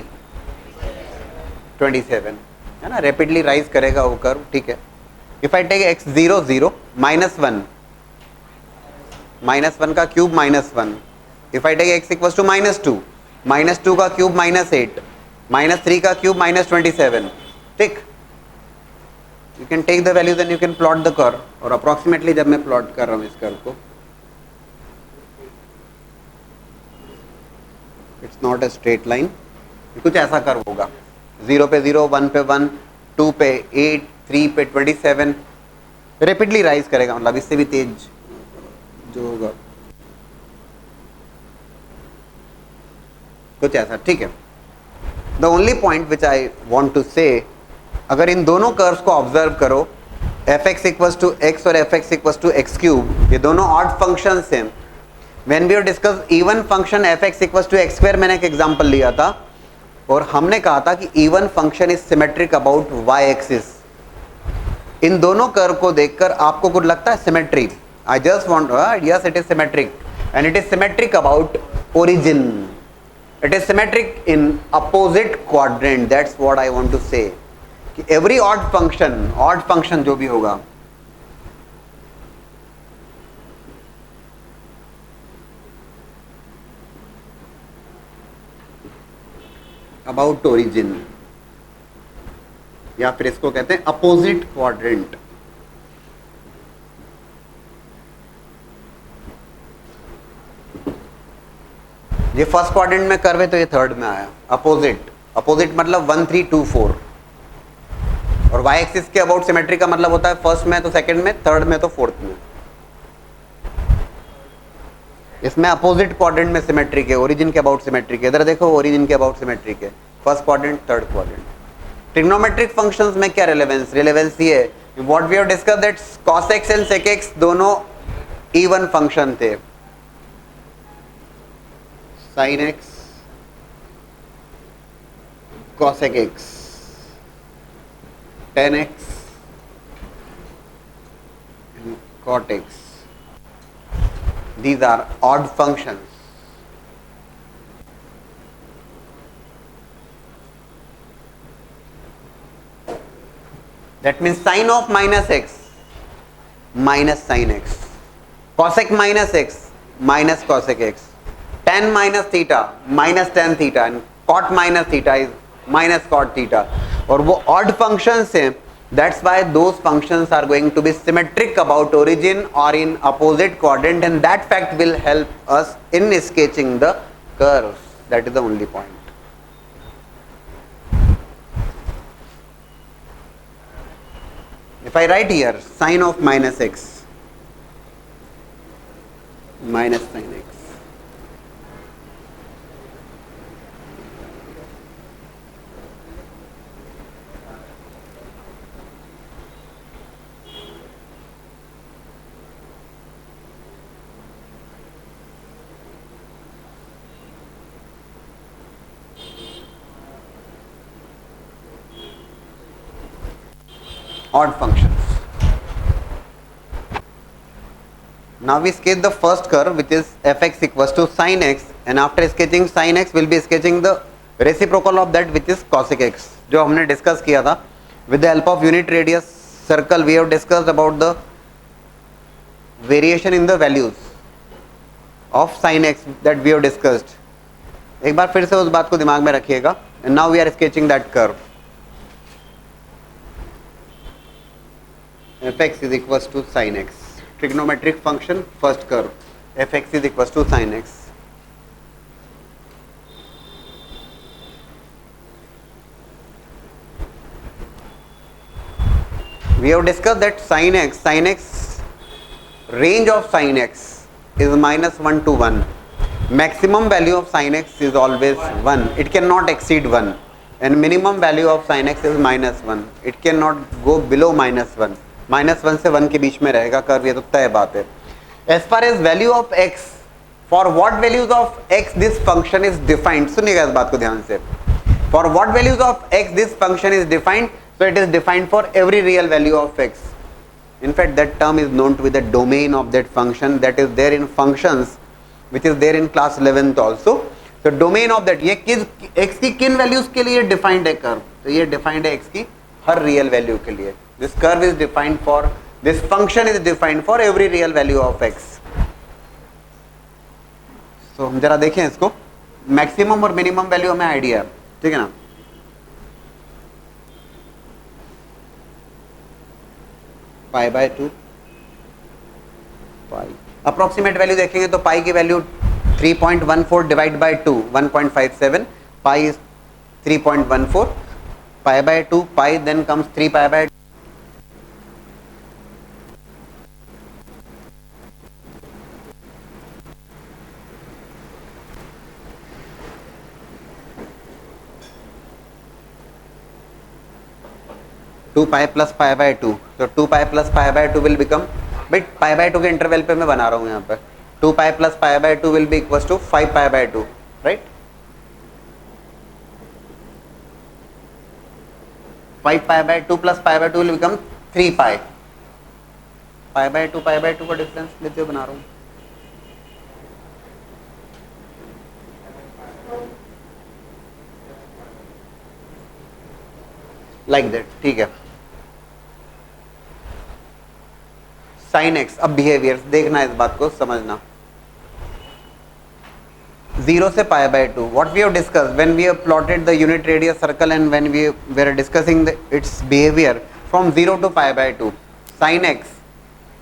27, है ना, रैपिडली राइज करेगा वो कर्व, ठीक है। इफ आई टेक x 0 0 -1, -1 का cube -1, if I take x equals to -2, -2 का क्यूब -8, -3 का क्यूब -27, ठीक, you can take the values and you can plot the curve, और अप्रोक्सीमेटली जब मैं प्लॉट कर रहा हूं इस कर्व को, it's not a straight line, कुछ ऐसा कर्व होगा, 0 पे 0, 1 पे 1, 2 पे 8, 3 पे 27, रैपिडली राइज करेगा, मतलब इससे भी तेज जो होगा, कुछ ऐसा, ठीक है। The only point which I want to say, अगर इन दोनों कर्व्स को ऑब्जर्व करो, f x equals to x और f x equals to x cube, ये दोनों ऑड फंक्शंस हैं। When we discuss even function f x equals to x square, मैंने एक एग्जांपल लिया था और हमने कहा था कि even function is symmetric about y axis. इन दोनों कर्व को देखकर आपको कुछ लगता है symmetry? I just want, yes it is symmetric, and it is symmetric about origin, it is symmetric in opposite quadrant, that's what I want to say, कि every odd function जो भी होगा अबाउट ओरिजिन, या फिर इसको कहते हैं opposite quadrant. ये फर्स्ट क्वाड्रेंट में कर्व है तो ये थर्ड में आया। अपोजिट, अपोजिट मतलब 1 3 2 4, और वाई एक्सिस के अबाउट सिमेट्री का मतलब होता है फर्स्ट में तो सेकंड में, थर्ड में तो फोर्थ में। इसमें अपोजिट क्वाड्रेंट में सिमेट्रिक है, ओरिजिन के अबाउट सिमेट्रिक है। इधर देखो ओरिजिन के अबाउट सिमेट्रिक है, first quadrant third quadrant. Trigonometric functions में क्या रिलेवेंस ये है, what we have discussed that cos x and sec x दोनों इवन फंक्शन थे, sin x cosec x, tan x and cot x, these are odd functions. That means sin of minus x minus sin x, cosec minus x minus cosec x, tan minus theta minus tan theta and cot minus theta is minus cot theta. और वो odd functions हैं, that's why those functions are going to be symmetric about origin or in opposite quadrant, and that fact will help us in sketching the curves. That is the only point. If I write here sin of minus x minus sin x, odd functions. Now we sketch the first curve, which is fx equals to sin x, and after sketching sin x we'll be sketching the reciprocal of that, which is cosec x, जो हमने discuss किया था. With the help of unit radius circle we have discussed about the variation in the values of sin x that we have discussed. एक बार फिर से उस बात को दिमाग में रखिएगा. And now we are sketching that curve. fx is equals to sin x, trigonometric function, first curve, fx is equals to sin x. We have discussed that sin x, range of sin x is minus 1 to 1. Maximum value of sin x is always 1. It cannot exceed 1. And minimum value of sin x is minus 1. It cannot go below minus 1. Minus 1 से 1 के बीच में रहेगा curve, ये तो तय बात है. As far as value of x, for what values of x this function is defined. सुनिएगा इस बात को ध्यान से. For what values of x this function is defined, so it is defined for every real value of x. In fact, that term is known to be the domain of that function that is there in functions, which is there in class 11th also. So domain of that, ये किस x की किन values के लिए defined है curve, तो ये defined है x की हर रियल वैल्यू के लिए. This curve is defined for, this function is defined for every real value of x. So हम जरा देखें इसको. मैक्सिमम और मिनिमम वैल्यू हमें आइडिया, ठीक है ना. Pi by 2, pi approximate value देखेंगे तो पाई की value 3.14 divide by 2 1.57, pi is 3.14, pi by 2 pi, then comes 3 pi by 2 pi plus pi by 2. तो 2 pi plus pi by 2 will become, but pi by 2 के interval पे मैं बना रहा हूँ यहाँ पर. 2 pi plus pi by 2 will be equals to 5 pi by 2, right. 5 pi by 2 plus pi by 2 will become 3 pi. Pi by 2 का difference लेते हुए बना रहा हूँ. लाइक दैट, ठीक है. साइन एक्स, अब बिहेवियर देखना, इस बात को समझना. 0 से pi by 2, what we have discussed when we have plotted the unit radius circle and when we are discussing its behaviour from 0 to pi by 2. Sine x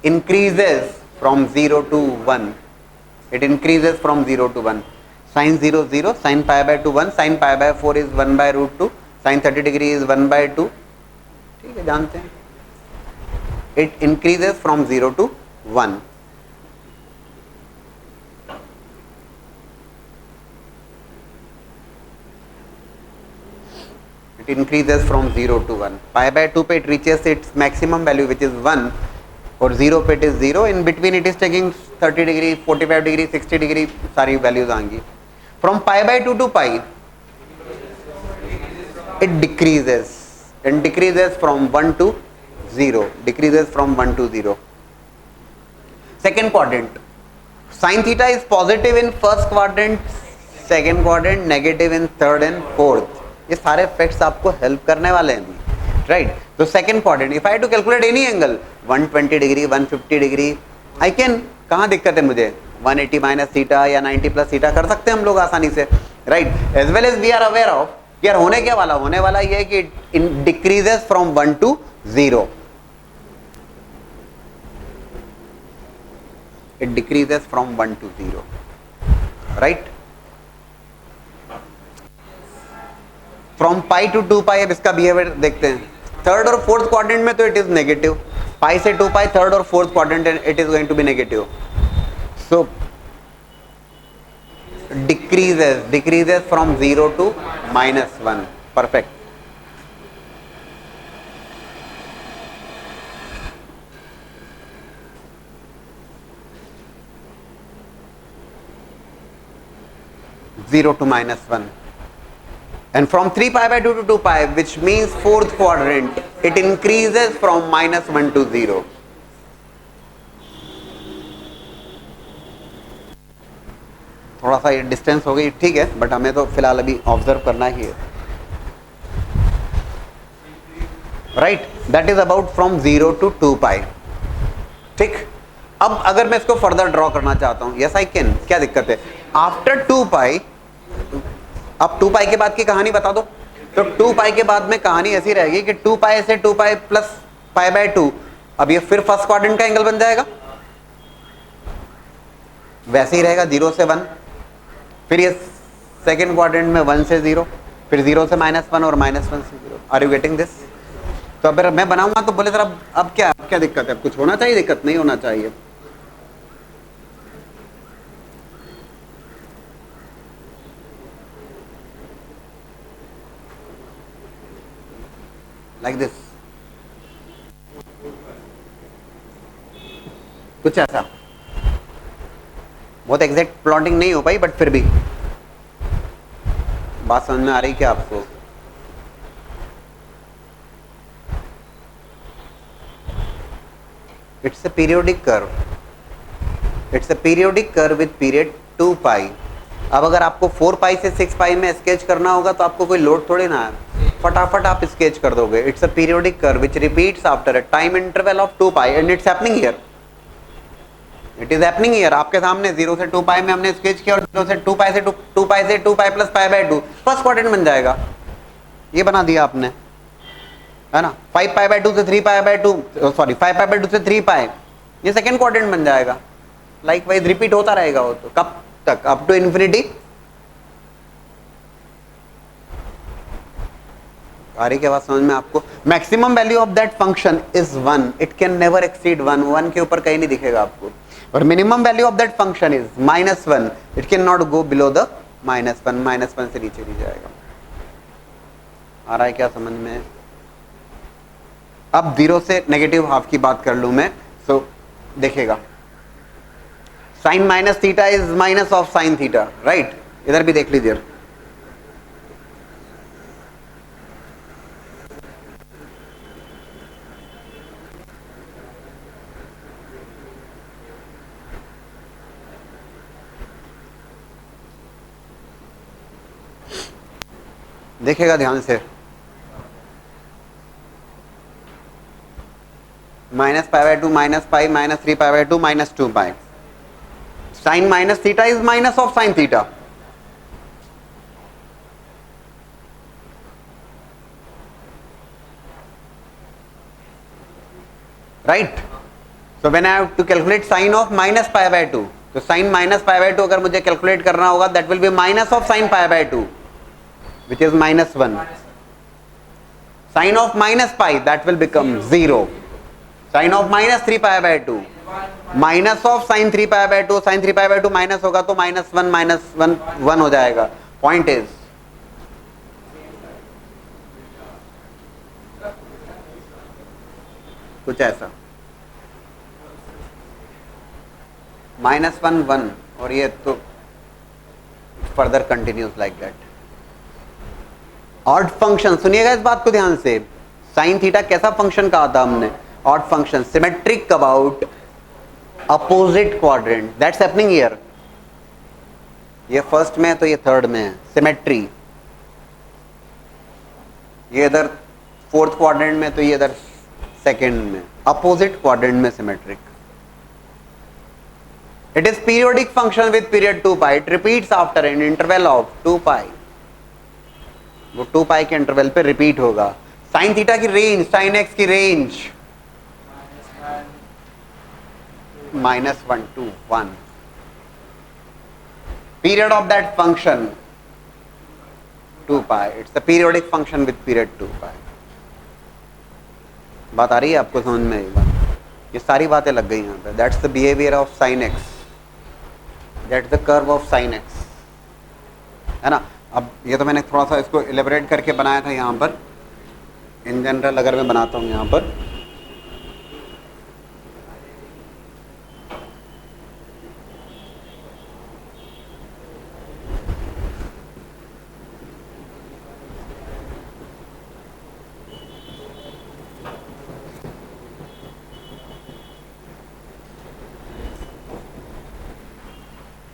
increases from 0 to 1. It increases from 0 to 1. Sin 0 0, sin pi by 2 1, sin pi by 4 is 1 by root 2, sin 30 degree is 1 by 2. ठीक है, जानते हैं. It increases from 0 to 1. It it increases from 0 to 1. Pi by 2 पे it reaches its maximum value which is 1 और 0 पे it is 0. In between it is taking 30 degree, 45 degree, 60 degree सारी values आएंगी. From pi by 2 to pi it decreases and decreases from 1 to 0. Decreases from 1 to 0. Second quadrant. Sin theta is positive in first quadrant, second quadrant, negative in third and fourth. ये सारे facts आपको help करने वाले हैं, right? तो second quadrant, if I to calculate any angle 120 degree, 150 degree, I can, कहाँ दिक्कत है मुझे? 180 माइनस थीटा या 90 प्लस थीटा कर सकते हैं हम लोग आसानी से, right? As well as we are aware of यार होने क्या वाला, होने वाला ये है कि it decreases from 1 to 0. It decreases from 1 to 0, right? From pi to 2 pi अब इसका बिहेवियर देखते हैं. थर्ड और फोर्थ क्वाड्रेंट में तो इट इज नेगेटिव. पाई से 2 पाई थर्ड और fourth quadrant it is going to be negative. So decreases from 0 to -1. Perfect. Zero to -1, and from 3 pi by 2 to 2 pi, which means fourth quadrant, it increases from -1 to 0. थोड़ा सा ये distance हो गई, ठीक है, but हमें तो फिलहाल अभी ऑब्जर्व करना ही है, right? That is about from 0 to 2 pi. ठीक, अब अगर मैं इसको फर्दर ड्रॉ करना चाहता हूं, यस आई कैन. क्या दिक्कत है? आफ्टर 2 पाई, अब 2 पाई के बाद की कहानी बता दो. तो 2 पाई के बाद में कहानी ऐसी रहेगी कि 2 पाई से 2 पाई प्लस पाई बाय 2, अब ये फिर फर्स्ट क्वाड्रेंट का एंगल बन जाएगा, वैसे ही रहेगा 0 से 1. फिर ये सेकेंड क्वाड्रेंट में 1 से 0, फिर 0 से -1 और -1 से 0. Are you getting this? तो अगर मैं बनाऊंगा तो बोले सर अब क्या दिक्कत है? अब कुछ होना चाहिए? दिक्कत नहीं होना चाहिए. लाइक दिस, कुछ ऐसा. बहुत एग्जैक्ट प्लॉटिंग नहीं हो पाई, बट फिर भी बात समझ में आ रही क्या आपको? It's a periodic curve. It's a periodic curve with period 2 पाई. अब अगर आपको 4 पाई से 6 पाई में स्केच करना होगा तो आपको कोई लोड थोड़ी ना है, फटाफट आप स्केच कर दोगे. It's a periodic curve which repeats after a time interval of 2 pi and it's happening here. It is happening here. आपके सामने 0 से 2 पाई में हमने स्केच किया और 0 से 2 पाई से 2 पाई से 2 pi plus pi by 2 first quadrant बन जाएगा. ये बना दिया आपने, है ना? 5 पाई बाय 2 से 3 pi by 2, sorry 5 pi by 2 से 3 पाई, ये सेकेंड क्वाड्रेंट बन जाएगा. लाइक वाइज रिपीट होता रहेगा वो. तो कब तक? Up to infinity. आ रही क्या बात समझ में आपको? Maximum value of that function is 1. It can never exceed 1. 1 के ऊपर कहीं नहीं दिखेगा आपको. और minimum value of that function is -1. It can not go below the -1. -1 से नीचे नहीं जाएगा. आ रहा है क्या समझ में? अब 0 से नेगेटिव हाफ की बात कर लूं मैं. सो देखिएगा, sine minus theta is minus of sine theta, right? इधर भी देख लीजिए. देखिएगा ध्यान से, -pi by 2 -pi -3 pi by 2 -2 pi. Sine minus theta is minus of sine theta. Right? So when I have to calculate sine of -pi by 2, तो sign -pi by 2 अगर मुझे कैलकुलेट करना होगा, that will B minus of sine pi by 2 which is -1. Sin of -pi, that will become 0. Sin of -3 pi by 2, minus of sine 3 pi by 2. Sine 3 pi by 2 minus होगा तो -1 1 हो जाएगा. Point is कुछ ऐसा -1 1 और ये तो further continuous like that. Odd function, सुनिएगा इस बात को ध्यान से, साइन थीटा कैसा फंक्शन कहा था हमने? Odd function, symmetric about opposite quadrant, that's happening here. ये फर्स्ट में है तो ये थर्ड में है, सिमेट्री। ये इधर फोर्थ क्वाड्रेंट में तो ये इधर सेकंड में, अपोजिट क्वाड्रेंट में symmetric. It is periodic function with period 2 pi, it repeats after an interval of 2 पाई। वो 2 पाई के इंटरवल पे रिपीट होगा। साइन थीटा की रेंज, साइन एक्स की range -1 to 1, period of that function 2 pi, it's a periodic function with period 2 pi। बात आ रही है आपको समझ में? ये सारी बातें लग गई यहाँ पे। That's the behaviour of sine x, that's the curve of sine x, है ना। अब ये तो मैंने थोड़ा सा इसको एलेबरेट करके बनाया था यहाँ पर। इन जनरल अगर मैं बनाता हूँ यहाँ पर,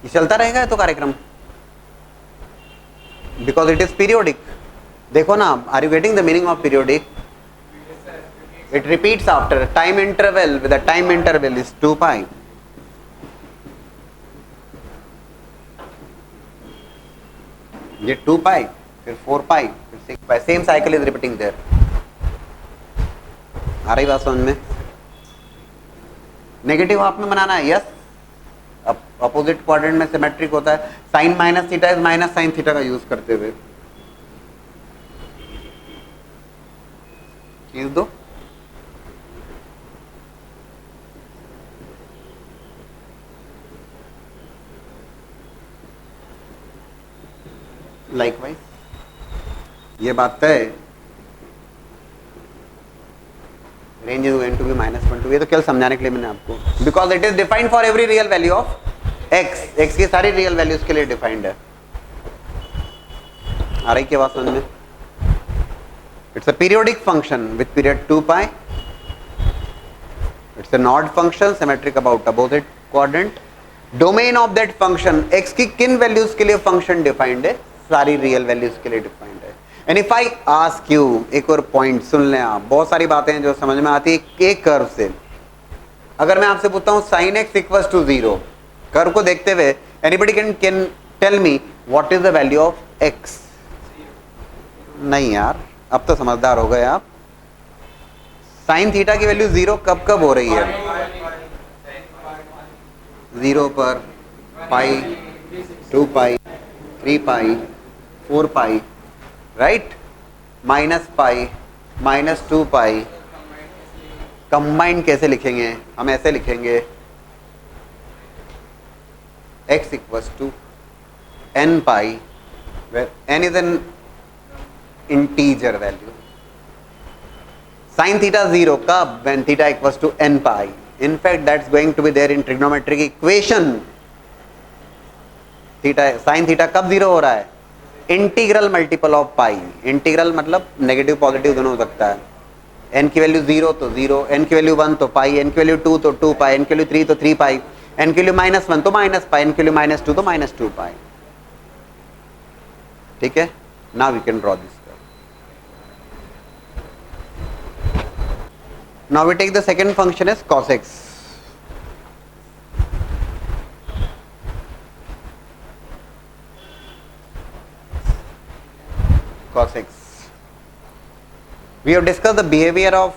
ये चलता रहेगा तो कार्यक्रम, बिकॉज इट इज पीरियोडिक। देखो ना, are you getting the meaning of periodic? It repeats after time interval, with the time interval is 2 pi. ये 2 पाई, फिर 4 पाई, फिर 6 pi, same cycle is repeating there. आ रही बात समझ में? नेगेटिव हाफ में बनाना है, यस। अपोजिट क्वाड्रेंट में सिमेट्रिक होता है। Sine minus theta is minus sine theta का यूज करते हुए खींच दो। लाइकवाइज ये बात तय, range is going to be -1 2। ये तो केवल समझाने के लिए मैंने आपको, because it is defined for every real value of x, x की सारी रियल वैल्यूज के लिए डिफाइंड है। आ रही क्या बात समझ में? It's a periodic function with period 2 pi, it's an odd function symmetric about opposite quadrant. Domain of that function, x की किन वैल्यूज के लिए फंक्शन डिफाइंड है? सारी रियल वैल्यूज के लिए डिफाइंड है। And if I ask you, एक और पॉइंट सुन लें आप, बहुत सारी बातें हैं जो समझ में आती है एक कर्व से। अगर मैं आपसे पूछता हूं sine x equals to 0, curve को देखते हुए anybody can tell me what is the value of x? नहीं यार, अब तो समझदार हो गए आप। साइन थीटा की वैल्यू 0 कब कब हो रही है? 0 पर, pi, 2 pi, 3 pi, 4 pi, right? Minus pi, -2 pi. Combine कैसे लिखेंगे? हम ऐसे लिखेंगे x equals to n pi, where n is an integer value. Sin theta 0 कब? When theta equals to n pi. In fact, that's going to be there in trigonometric equation. Theta, sin theta कब 0 हो रहा है? Integral multiple of pi. Integral मतलब negative positive दोनों हो सकता है। n की वैल्यू 0 तो 0, n की वैल्यू 1 तो पाई, n की वैल्यू 2 तो 2 पाई, n की वैल्यू 3 तो 3 पाई, n की वैल्यू -1 तो माइनस पाई, n की वैल्यू -2 तो -2 पाई। ठीक है, now we can draw this. Now we take the second function as cos x। cos x. We have discussed the behavior of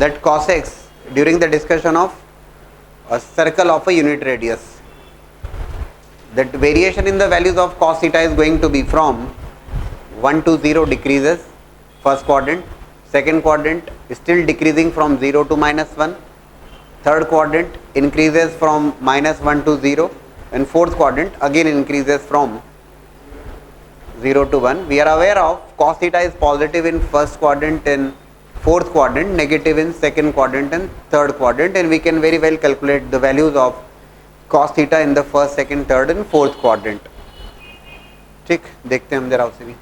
that cos x during the discussion of a circle of a unit radius. That variation in the values of cos theta is going to be from 1 to 0 decreases, first quadrant, second quadrant still decreasing from 0 to -1, third quadrant increases from -1 to 0, and fourth quadrant again increases from 0 to 1. We are aware of cos theta is positive in first quadrant and fourth quadrant, negative in second quadrant and third quadrant, and we can very well calculate the values of cos theta in the first, second, third and fourth quadrant. ठीक, देखते हैं हम जरा उसे भी.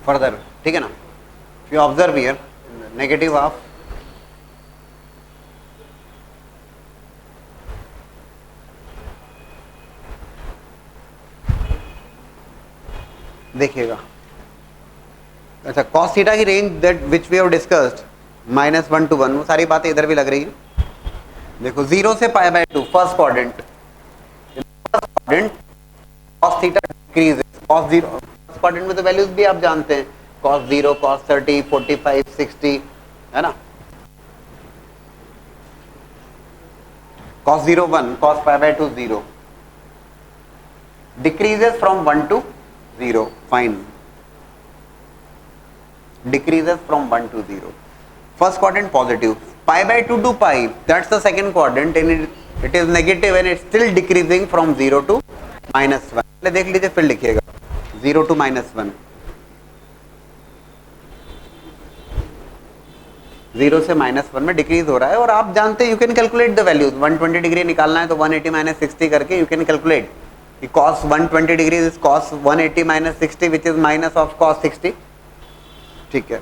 Further, ठीक है ना. You observe here negative half, देखिएगा. अच्छा, cos थीटा की range that which we have discussed -1 to 1, वो सारी बातें इधर भी लग रही है. देखो 0 से π/2 first quadrant, cos theta decreases, cos 0 first quadrant में तो वैल्यूज भी आप जानते हैं, cos 0, cos 30, 45, 60, है ना. cos 0 1, cos π/2 0, decreases from 1 to 0, fine, decreases from 1 to 0. First quadrant positive, π/2 to pi, that's the second quadrant and it is negative and it's still decreasing from 0 to -1. पहले देख लीजिए फिर लिखिएगा 0 to -1, 0 से -1 में decrease हो रहा है. और आप जानते हैं, you can calculate the values. 120 degree निकालना है तो 180 - 60 करके यू कैन कैलकुलेट कि cos 120 degree is cos 180 - 60 which is minus of cos 60. ठीक है.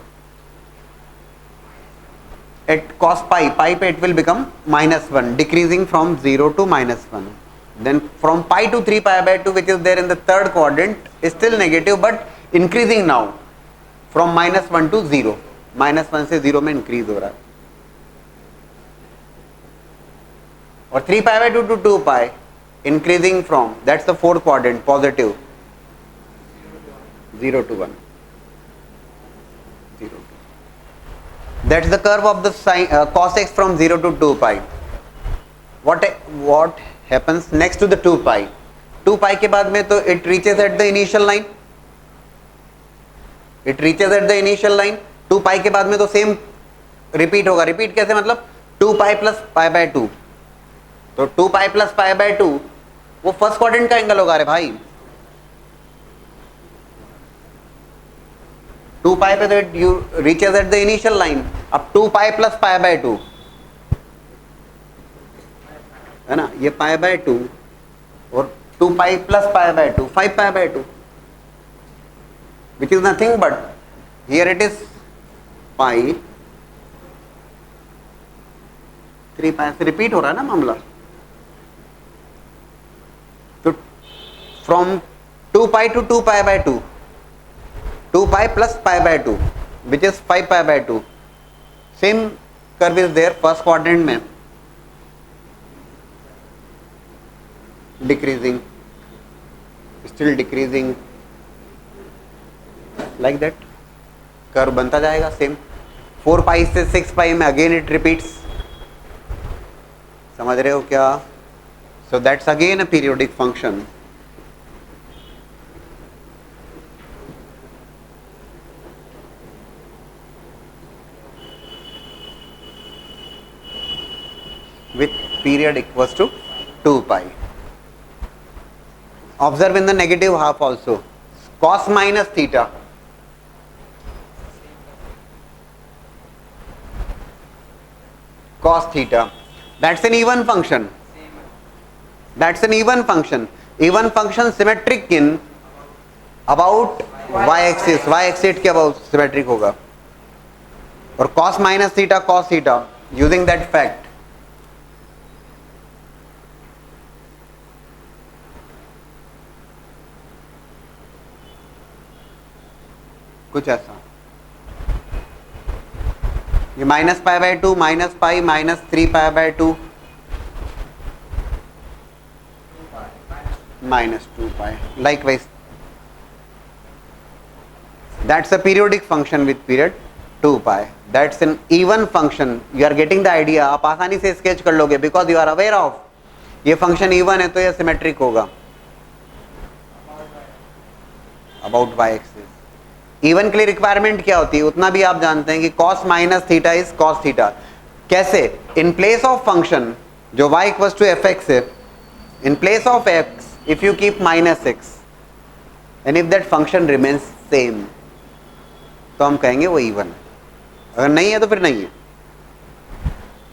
At cos pi पे it will become -1, decreasing from 0 to -1. Then from pi to 3 π/2 which is there in the third quadrant is still negative but increasing now from -1 to 0. -1 से 0 में increase हो रहा है. और 3 π/2 to 2 pi increasing from, that's the fourth quadrant, positive, 0 to 1. 0 to 1. That's the curve of the sin, cos x from 0 to 2 pi. What happens next to the 2 pi? 2 pi के बाद में तो it reaches at the initial line. It reaches at the initial line. 2 pi के बाद में तो same repeat होगा. Repeat कैसे, मतलब 2 pi plus π/2. तो 2 pi plus π/2 वो फर्स्ट क्वाड्रेंट का एंगल होगा रे भाई. 2 pi पे तो you reaches at the initial line. अब 2 pi plus π/2 है ना, ये π/2 और 2 pi plus π/2 5 π/2 which is nothing but here it is pi 3 pi से रिपीट हो रहा है ना मामला. तो from 2 pi to 2 π/2, 2 pi plus π/2 which is 5 π/2. Same curve is there first quadrant में, decreasing, still decreasing, like that curve बनता जाएगा सेम. 4 pi से 6 pi में again it repeats. समझ रहे हो क्या? So that's again a periodic function. With period equals to 2 pi. Observe in the negative half also, cos minus theta, cos theta, that's an even function. That's an even function. Even function symmetric in about y axis. Y axis के about symmetric होगा. और cos minus theta, cos theta, using that fact, कुछ ऐसा, ये -π/2 -π -3 π/2 minus 2 pi. Likewise, that's a periodic function with period 2 pi. That's an even function. You are getting the idea. आप आसानी से sketch कर लोगे because you are aware of ये function even है तो ये सिमेट्रिक होगा. About y axis. इवन के लिए रिक्वायरमेंट क्या होती है उतना भी आप जानते हैं कि cos minus theta is cos theta. कैसे? इन प्लेस ऑफ फंक्शन जो y equals to f x है, in place of x if you keep minus x and if that function remains same तो हम कहेंगे वो इवन. अगर नहीं है तो फिर नहीं है.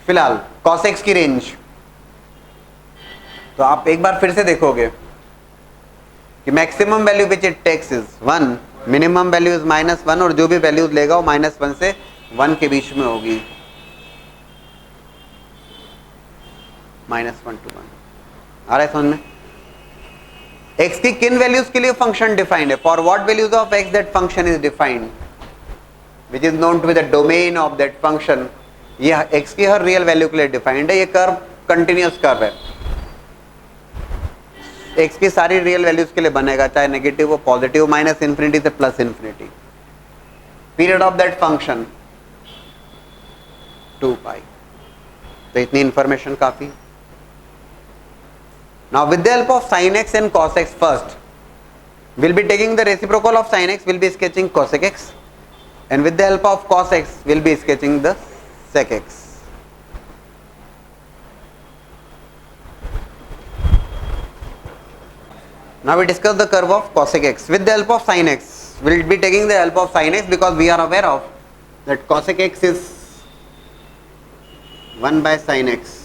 फिलहाल cos x की रेंज तो आप एक बार फिर से देखोगे कि maximum value which it takes is 1, minimum value is -1 और जो भी वैल्यूज लेगा वो -1 से 1 के बीच में होगी. -1 to 1. आ रहा है समझ में? x की किन वैल्यूज के लिए फंक्शन डिफाइंड है? For what values of x that function is defined which is known to be the domain of that function. ये x की हर रियल वैल्यू के लिए डिफाइंड है. ये कर्व कंटिन्यूअस कर्व है. x की सारी रियल वैल्यूज के लिए बनेगा, चाहे नेगेटिव हो पॉजिटिव, माइनस इंफिनिटी से plus infinity. Period of that function 2 पाई. तो इतनी इंफॉर्मेशन काफी. Now with the help of sin x and cos x, first we'll be taking the reciprocal of sin x, we'll be sketching cosec x, and with the help of cos x we'll be sketching the sec x. Now we discuss the curve of cosec x. With the help of sin x, we'll be taking the help of sin x because we are aware of that cosec x is 1 by sin x.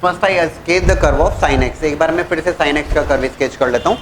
First I sketch the curve of sin x. एक बार मैं फिर से sin x का curve sketch कर लेता हूं.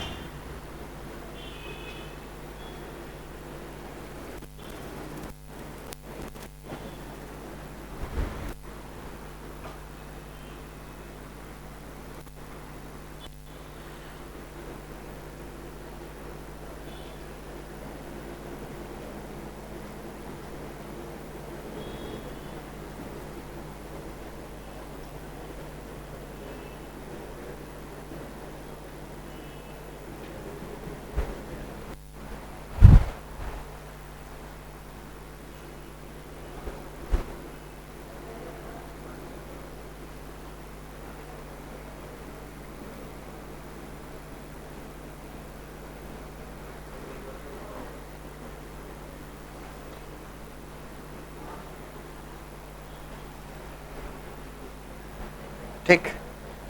ठीक,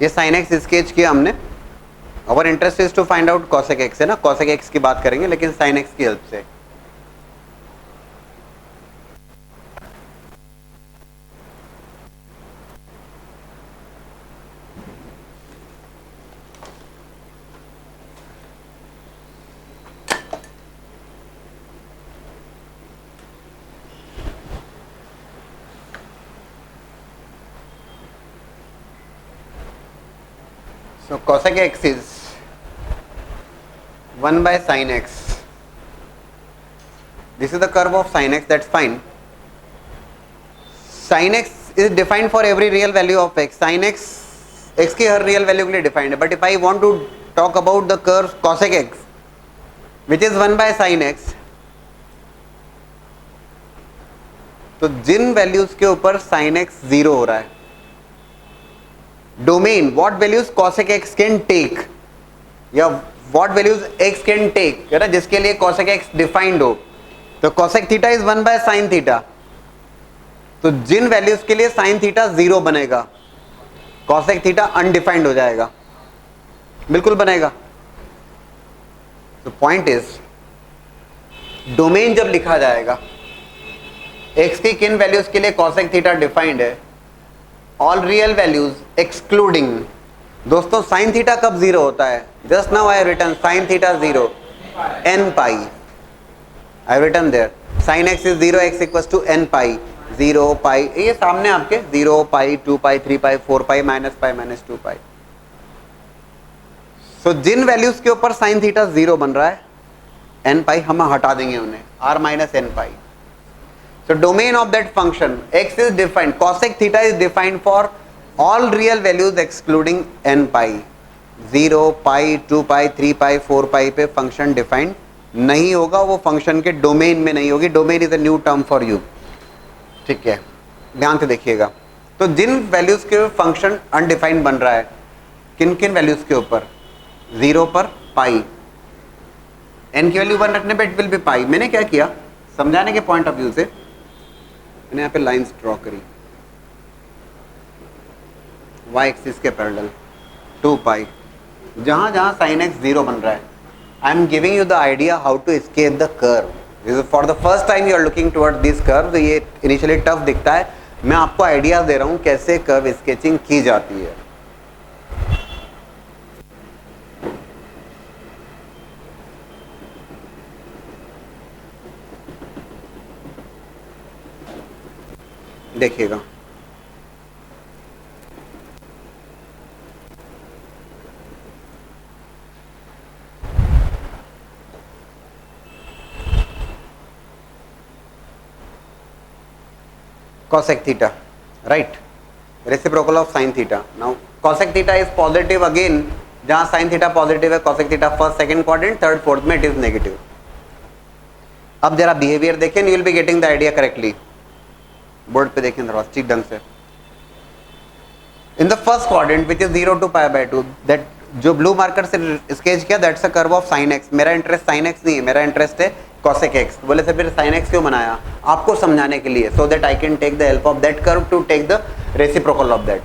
ये sin x स्केच किया हमने. Our interest is to find out cosec x है ना. cosec x की बात करेंगे लेकिन sin x की हेल्प से. So cosec x is 1 by sin x. This is the curve of sin x, that's fine. Sin x is defined for every real value of x. Sin x, x की हर real value के लिए defined है. But if I want to talk about the curve cosec x, which is 1 by sin x, तो जिन values के ऊपर sin x 0 हो रहा है, domain what values cosec x can take या what values x can take है ना, जिसके लिए cosec x डिफाइंड हो. तो cosec theta is 1 by sin theta. तो जिन वैल्यूज के लिए sin थीटा 0 बनेगा, cosec थीटा अनडिफाइंड हो जाएगा. बिल्कुल बनेगा. तो पॉइंट इज डोमेन जब लिखा जाएगा x की किन वैल्यूज के लिए cosec थीटा डिफाइंड है, ऑल रियल वैल्यूज एक्सक्लूडिंग. दोस्तों साइन थीटा कब 0 होता है? Just now I have written sine theta 0 n pi. I have written there sine x is 0, x equals to n pi. 0 pi ये सामने आपके 0 पाई 2 pi 3 pi 4 पाई -पाई -2 पाई. सो जिन values के ऊपर sign theta 0 बन रहा है, एन पाई हम हटा देंगे उन्हें, R minus n pi. So domain of that function x is defined, cosec theta is defined for all real values excluding n pi. 0, pi, 2 pi, 3 pi, 4 pi पे फंक्शन डिफाइंड नहीं होगा, वो फंक्शन के domain में नहीं होगी. Domain is a new term for you. ठीक है, ध्यान से देखिएगा. तो जिन वैल्यूज के फंक्शन अनडिफाइंड बन रहा है, किन किन वैल्यूज के ऊपर? 0 पर पाई, n की वैल्यू 1 रखने पे इट विल बी पाई. मैंने क्या किया, समझाने के पॉइंट ऑफ व्यू से मैंने यहाँ पे लाइंस ड्रॉ करी, y एक्सिस के पैरेलल 2 पाई. जहाँ जहाँ साइन एक्स 0 बन रहा है, I am giving you the idea how to escape the curve. For the first time you are looking toward this curve. तो ये इनिशियली टफ दिखता है, मैं आपको आइडिया दे रहा हूँ कैसे कर्व स्केचिंग की जाती है. देखिएगा, cosec theta, right? Reciprocal of sin theta. Now cosec theta is positive again. जहाँ sin theta पॉजिटिव है, cosec theta first second quadrant, third fourth में इट इज नेगेटिव. अब जरा बिहेवियर देखें, you will be getting the idea correctly. Board पे देखें थोड़ा ठीक ढंग से. इन the first quadrant which is 0 to pi by 2, that जो ब्लू मार्कर से स्केच किया, that's a curve of sin x. मेरा इंटरेस्ट sin x नहीं है, मेरा इंटरेस्ट है cosec x. बोले से फिर sin x क्यों बनाया? आपको समझाने के लिए, so that I can take the help of that curve to take the reciprocal of that.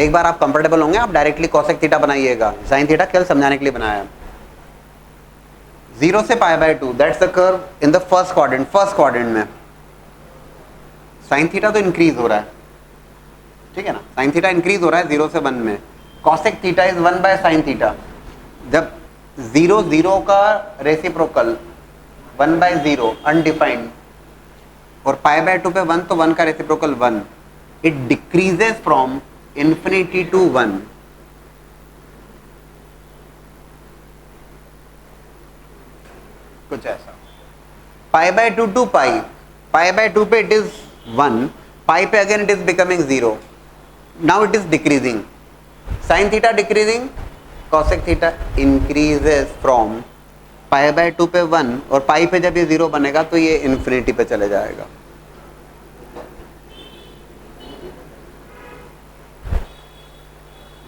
एक बार आप कंफर्टेबल होंगे, आप डायरेक्टली cosec थीटा बनाइएगा. sin थीटा केवल समझाने के लिए बनाया. 0 से pi by 2, that's the curve in the first quadrant. First quadrant में sin थीटा तो इंक्रीज हो रहा है, ठीक है ना? sin थीटा इंक्रीज हो रहा है 0 से 1 में. cosec theta is 1 by sin theta. जब 0 0 का रेसिप्रोकल 1 by 0 अनडिफाइंड और पाई बाय 2 पे 1, तो 1 का reciprocal 1. It decreases from infinity to 1. कुछ ऐसा. Pi by 2 to pi, pi by 2 पे इट इज 1, पाई पे again it is becoming 0. Now it is decreasing. Sine theta decreasing, cosec theta increases from pi by 2 पे 1, और पाई पे जब ये 0 बनेगा तो ये इन्फिनिटी पे चले जाएगा.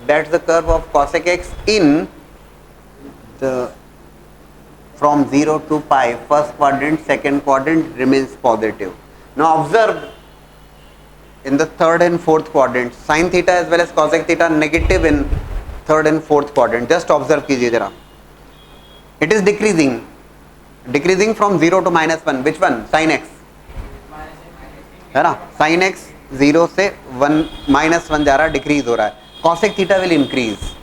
That's the curve of cosec x in the from 0 to pi, first quadrant, second quadrant remains positive. Now observe in the third and fourth quadrant, sin theta as well as cosec theta negative in third and fourth quadrant. Just observe कीजिए जरा. It is decreasing, decreasing from 0 to -1. Which one? sin x, है ना? sin x 0 से 1 -1 जा रहा है, decrease हो रहा है. cosec theta will increase.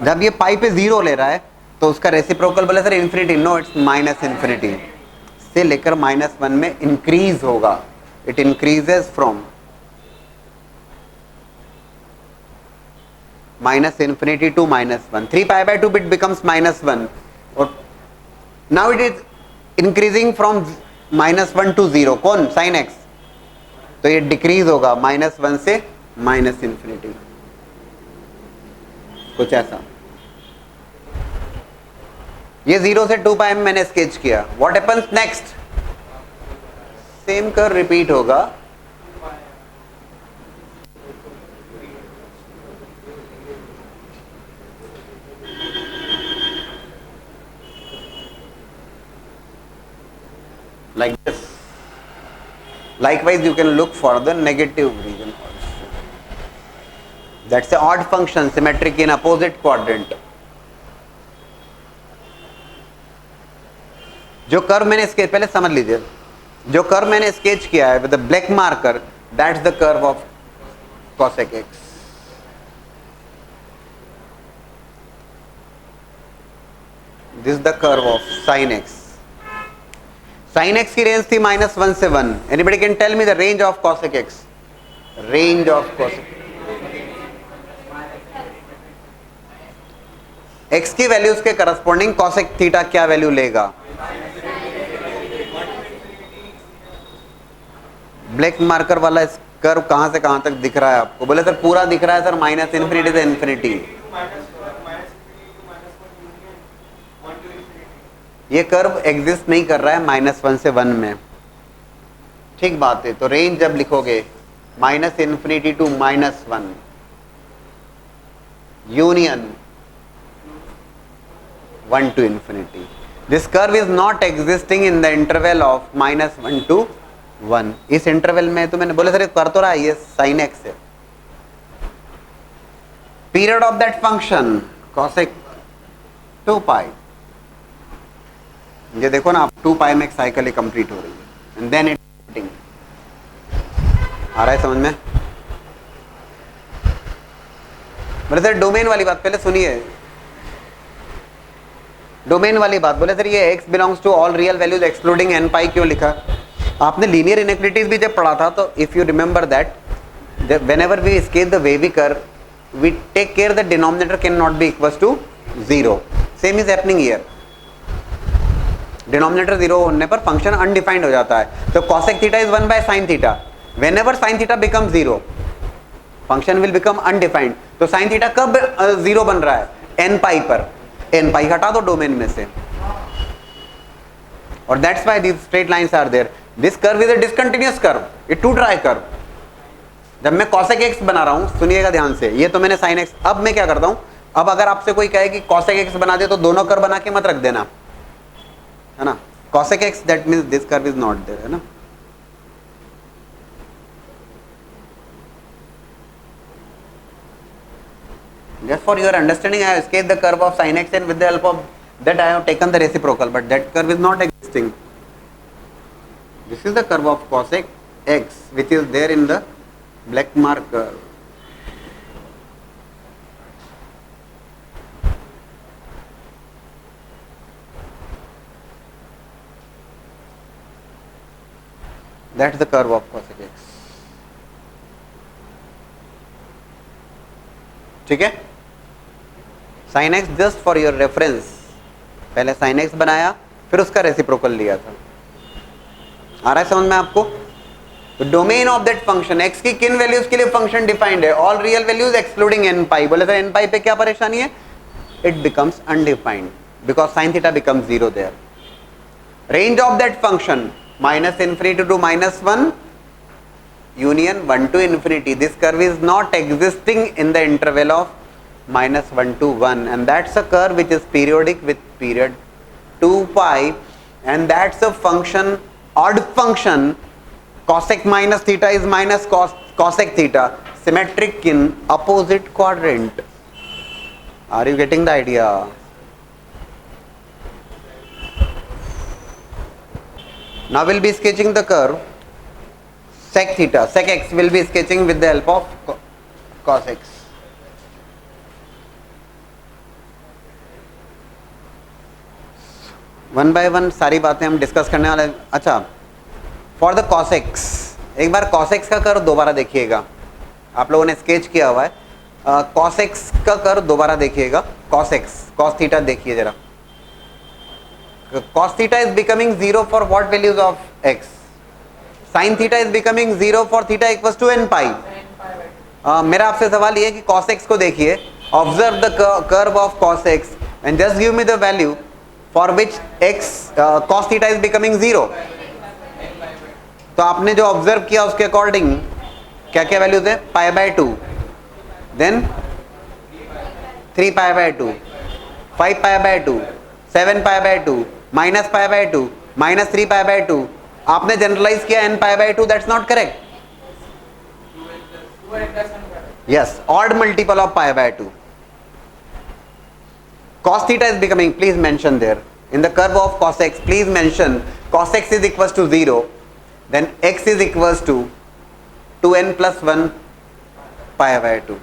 जब ये पाई पे 0 ले रहा है तो उसका रेसिप्रोकल बोले sir infinity. No, it's minus infinity से लेकर -1 में इंक्रीज होगा. It increases from -infinity to -1. 3 pi by 2 it becomes -1, और now it is increasing from -1 to 0. कौन? sin x. तो ये डिक्रीज होगा -1 से -infinity. कुछ ऐसा. ये 0 से 2 पाई में मैंने स्केच किया. What happens next? सेम कर रिपीट होगा. like this. Likewise you can look for the negative region also. That's a odd function, symmetric in opposite quadrant. जो कर्व मैंने स्केच, पहले समझ लीजिए, जो कर्व मैंने स्केच किया है with the black marker, that's the curve of cosec x. This the curve of sin x. sin x की रेंज थी -1 से 1. Anybody can tell me the range of cosec x? Range of cosec x की values के corresponding cosec theta क्या value लेगा? Black marker वाला curve कहां से कहां तक दिख रहा है आपको? बोले सर पूरा दिख रहा है सर, माइनस इन्फिनिटी से इन्फिनिटी। ये कर्व एग्जिस्ट नहीं कर रहा है -1 से 1 में, ठीक बात है। तो रेंज जब लिखोगे minus infinity to -1, union 1 to infinity. This curve is not existing in the interval of -1 to 1. इस इंटरवल में तो मैंने बोले सर कर तो रहा है, ये sin x है। Period of that function cosec 2 pi, ये देखो ना आप 2 पाई में एक साइकिल ही कंप्लीट हो रही है, एंड देन इट आ रहा है समझ में? बोले सर डोमेन वाली बात पहले सुनिए, डोमेन वाली बात। बोले सर ये x belongs to all real values excluding n pi क्यों लिखा? आपने लीनियर इनइक्वालिटीज भी जब पढ़ा था, तो if you remember that whenever we sketch the wavy curve we take care the denominator can not be equals to 0। Same is happening here. Denominator 0 होने पर फंक्शन अनडिफाइंड हो जाता है। तो cosec theta is 1 by sin theta. Whenever sin theta become 0 function will become undefined. तो sin theta कब 0 बन रहा है? n पाई पर। n पाई हटा दो डोमेन में से, और that's why these straight lines are there. This curve is a discontinuous curve, a to try curve. जब मैं cosec x बना रहा हूं, सुनिएगा ध्यान से, ये तो मैंने sin x। अब मैं क्या करता हूं, अब अगर आपसे कोई कहे कि cosec x बना दे, तो दोनों कर्व बना के मत रख देना, है ना? cosec x that means this curve is not there, है ना? Just for your understanding, I have sketched the curve of sin x, and with the help of that I have taken the reciprocal, but that curve is not existing. This is the curve of cosec x, which is there in the black marker. That's the curve of cosec x. ठीक है? sin x just for your reference, पहले sin x बनाया, फिर उसका reciprocal लिया था। आ रहा है समझ में आपको? तो domain of that function x की किन वैल्यूज के लिए फंक्शन डिफाइंड है? All real values excluding n pi. बोले सर n पाई पे क्या परेशानी है? It becomes undefined because sin theta becomes 0 there. Range of that function minus infinity to -1, union 1 to infinity. This curve is not existing in the interval of -1 to 1, and that's a curve which is periodic with period 2 pi, and that's a function, odd function. Cosec minus theta is minus cosec theta, symmetric in opposite quadrant. Are you getting the idea? Now we'll be sketching the curve sec theta. Sec x will be sketching with the help of cos x. One by one सारी बातें हम discuss करने वाले। अच्छा, for the cos x, एक बार cos x का curve दोबारा देखिएगा। आप लोगों ने स्केच किया हुआ है, cos x का कर्व दोबारा देखिएगा। cos x, cos थीटा देखिए जरा। cos theta is becoming 0 for what values of x? sin theta is becoming 0 for theta equals to n pi. मेरा आपसे सवाल ये है कि cos x को देखिए, observe the curve of cos x and just give me the value for which x cos theta is becoming 0। तो आपने जो ऑब्जर्व किया उसके अकॉर्डिंग क्या क्या वैल्यूज है? Pi by 2, then 3 pi by 2, 5 pi by 2, 7 pi by 2, minus pi by 2, minus 3 pi by 2। आपने generalize किया n pi by 2, that's not correct. Yes, odd multiple of pi by 2। cos theta is becoming, please mention there in the curve of cos x, please mention cos x is equals to 0, then x is equals to 2n plus 1 pi by 2,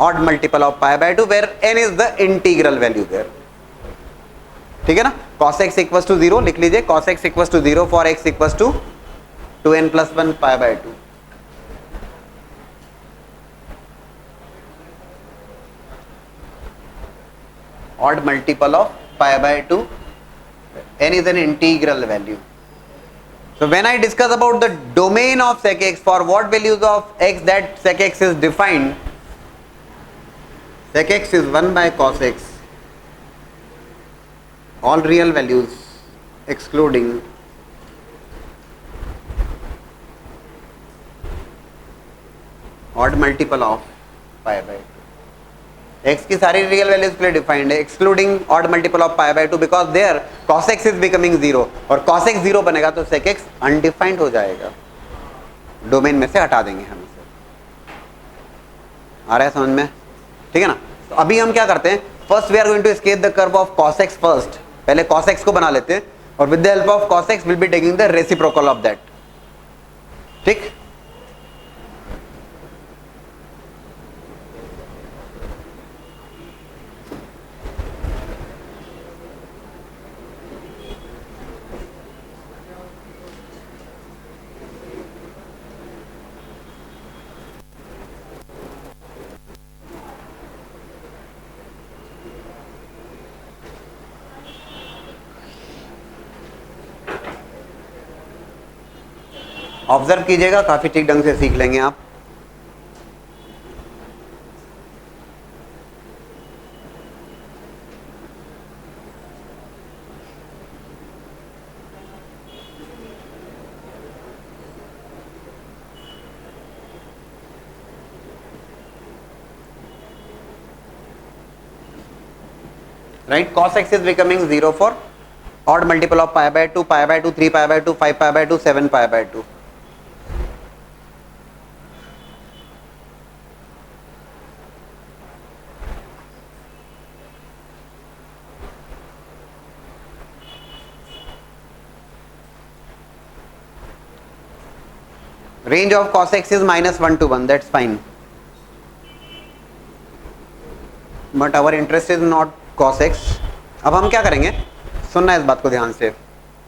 odd multiple of pi by 2 where n is the integral value there। ठीक है ना? cos x equals to 0 लिख लीजिए, cos x equals to 0 for x equals to 2n plus 1 pi by 2। odd multiple of pi by 2. N is an integral value. So when I discuss about the domain of sec x, for what values of x that sec x is defined, sec x is 1 by cos x, all real values excluding odd multiple of pi by 2. x की सारी real values के लिए defined है, excluding odd multiple of pi by 2, because there cos x is becoming 0 और cos x 0 बनेगा तो sec x undefined हो जाएगा, डोमेन में से हटा देंगे हम इसे। आ रहा है समझ में? ठीक है ना। तो अभी हम क्या करते हैं, first we are going to sketch the curve of cos x first, पहले cos x को बना लेते हैं और with the help of cos x will be taking the reciprocal of that. ठीक, ऑब्जर्व कीजिएगा, काफी ठीक ढंग से सीख लेंगे आप। Right, cos x is becoming 0 for odd multiple of pi by 2, 3 pi by 2, 5 pi by 2, 7 pi by 2. Range of cos x is -1 to 1, that's fine. But our interest is not cos x. अब हम क्या करेंगे, सुनना इस बात को ध्यान से।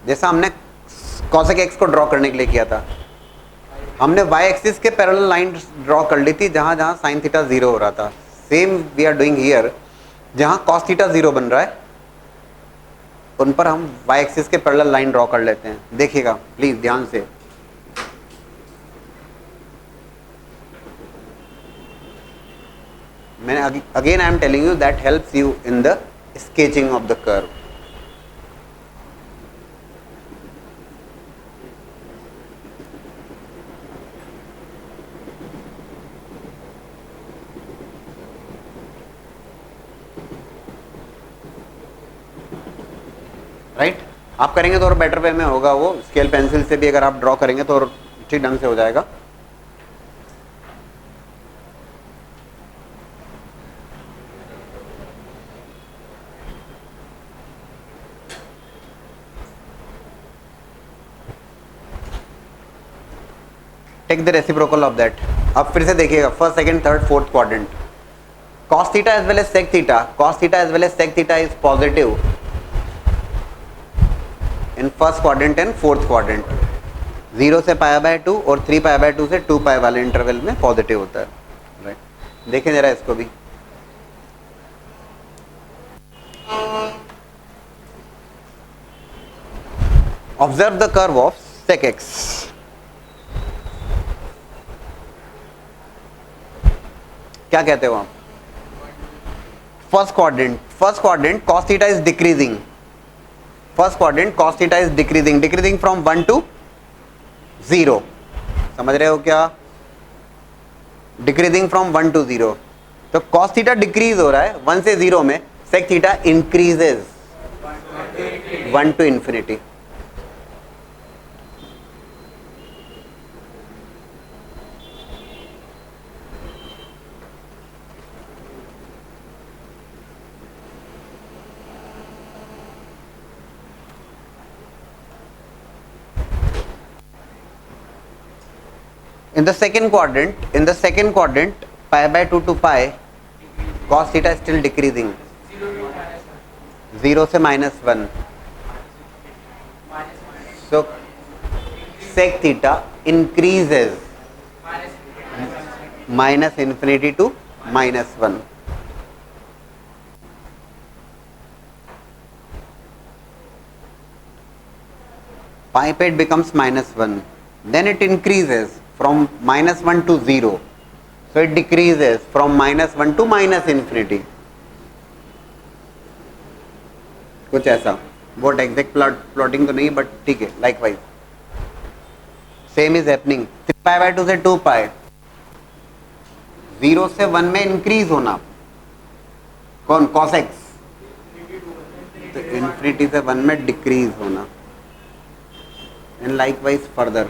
जैसा हमने cos x को ड्रॉ करने के लिए किया था, हमने y एक्सिस के पैरेलल लाइन ड्रॉ कर ली थी जहां जहां sin थीटा 0 हो रहा था। Same we are doing here, जहां cos थीटा 0 बन रहा है उन पर हम y एक्सिस के पैरेलल लाइन ड्रॉ कर लेते हैं। देखिएगा प्लीज ध्यान से। मैंने again I am telling you that helps you in the sketching of the curve. Right, आप करेंगे तो और बेटर वे में होगा, वो स्केल पेंसिल से भी अगर आप ड्रॉ करेंगे तो और ठीक ढंग से हो जाएगा। Take the reciprocal of that. अब फिर से देखिएगा, first second third fourth quadrant, cos theta as well as sec theta, cos theta as well as sec theta is positive in first quadrant and fourth quadrant. 0 से pi by 2 और 3 pi by 2 से 2 पाई वाले interval में positive होता है। Right, देखें जरा इसको भी। Observe the curve of sec x। क्या कहते हो आप? First quadrant cos theta is decreasing, first quadrant cos theta is decreasing from 1 to 0। समझ रहे हो क्या? Decreasing from 1 to 0। तो cos थीटा डिक्रीज हो रहा है 1 से 0 में, sec theta increases 1 to infinity। In the second quadrant, pi by 2 to pi, cos theta is still decreasing, 0 से -1, so sec theta increases -infinity to -1। pi पे it becomes -1, then it increases from -1 to 0, so it decreases from -1 to -infinity, कुछ ऐसा. बहुत exact plotting तो नहीं, but ठीक है. Likewise same is happening. 3π/2 से 2π, 0 से 1 में इंक्रीज होना. कौन? cos x. तो इन्फिनिटी से 1 में डिक्रीज होना. And likewise further.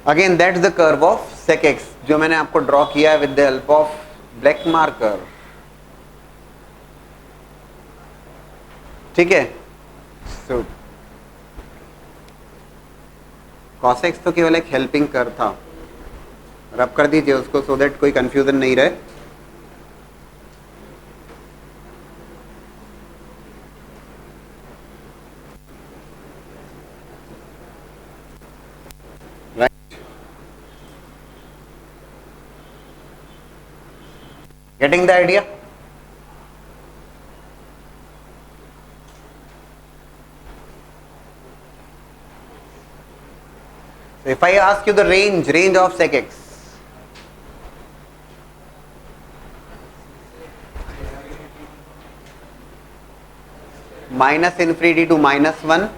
Again that's the curve of sec x, जो मैंने आपको ड्रॉ किया है with the help of black marker. ठीक है. सो cos x तो केवल एक हेल्पिंग कर्व था. रब कर दीजिए उसको सो दैट कोई कंफ्यूजन नहीं रहे. Getting the idea? So if I ask you the range of sec x, -infinity to -1,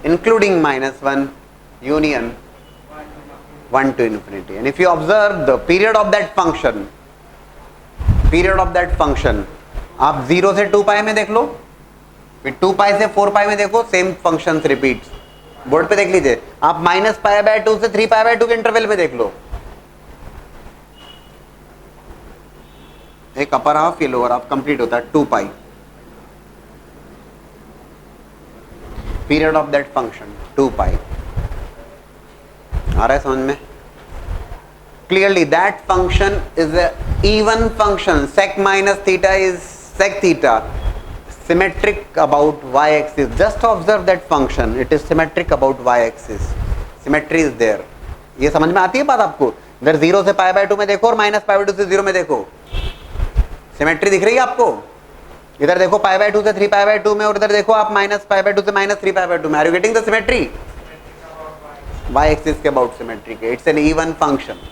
including -1, union 1 to infinity. And if you observe the period of that function, आप 0 से 2π में देख लो, फिर 2π से 4π में देखो, सेम फंक्शन रिपीट्स. बोर्ड पे देख लीजिए. आप -π/2 से 3π/2 के इंटरवल में देख लो. एक अपर हाफ, ये लोअर हाफ कंप्लीट होता है 2π. Period of that function 2π. आ रहा है समझ में? Clearly that function is a even function. Sec minus theta is sec theta. Symmetric about y-axis. Just observe that function. It is symmetric about y-axis. Symmetry is there. ये समझ में आती है बात आपको? इधर 0 से π/2 में देखो और -π/2 से 0 में देखो. सिमेट्री दिख रही है आपको? इधर देखो π/2 से 3π/2 में, और इधर देखो आप -π/2 से -3π/2 में. Are you getting the symmetry? Y-axis के about symmetric. It's an even function.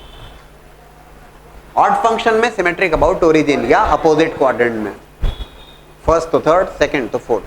Odd function में सिमेट्रिक अबाउट ओरिजिन या अपोजिट क्वाड्रेंट में. फर्स्ट तो थर्ड, सेकंड तो फोर्थ.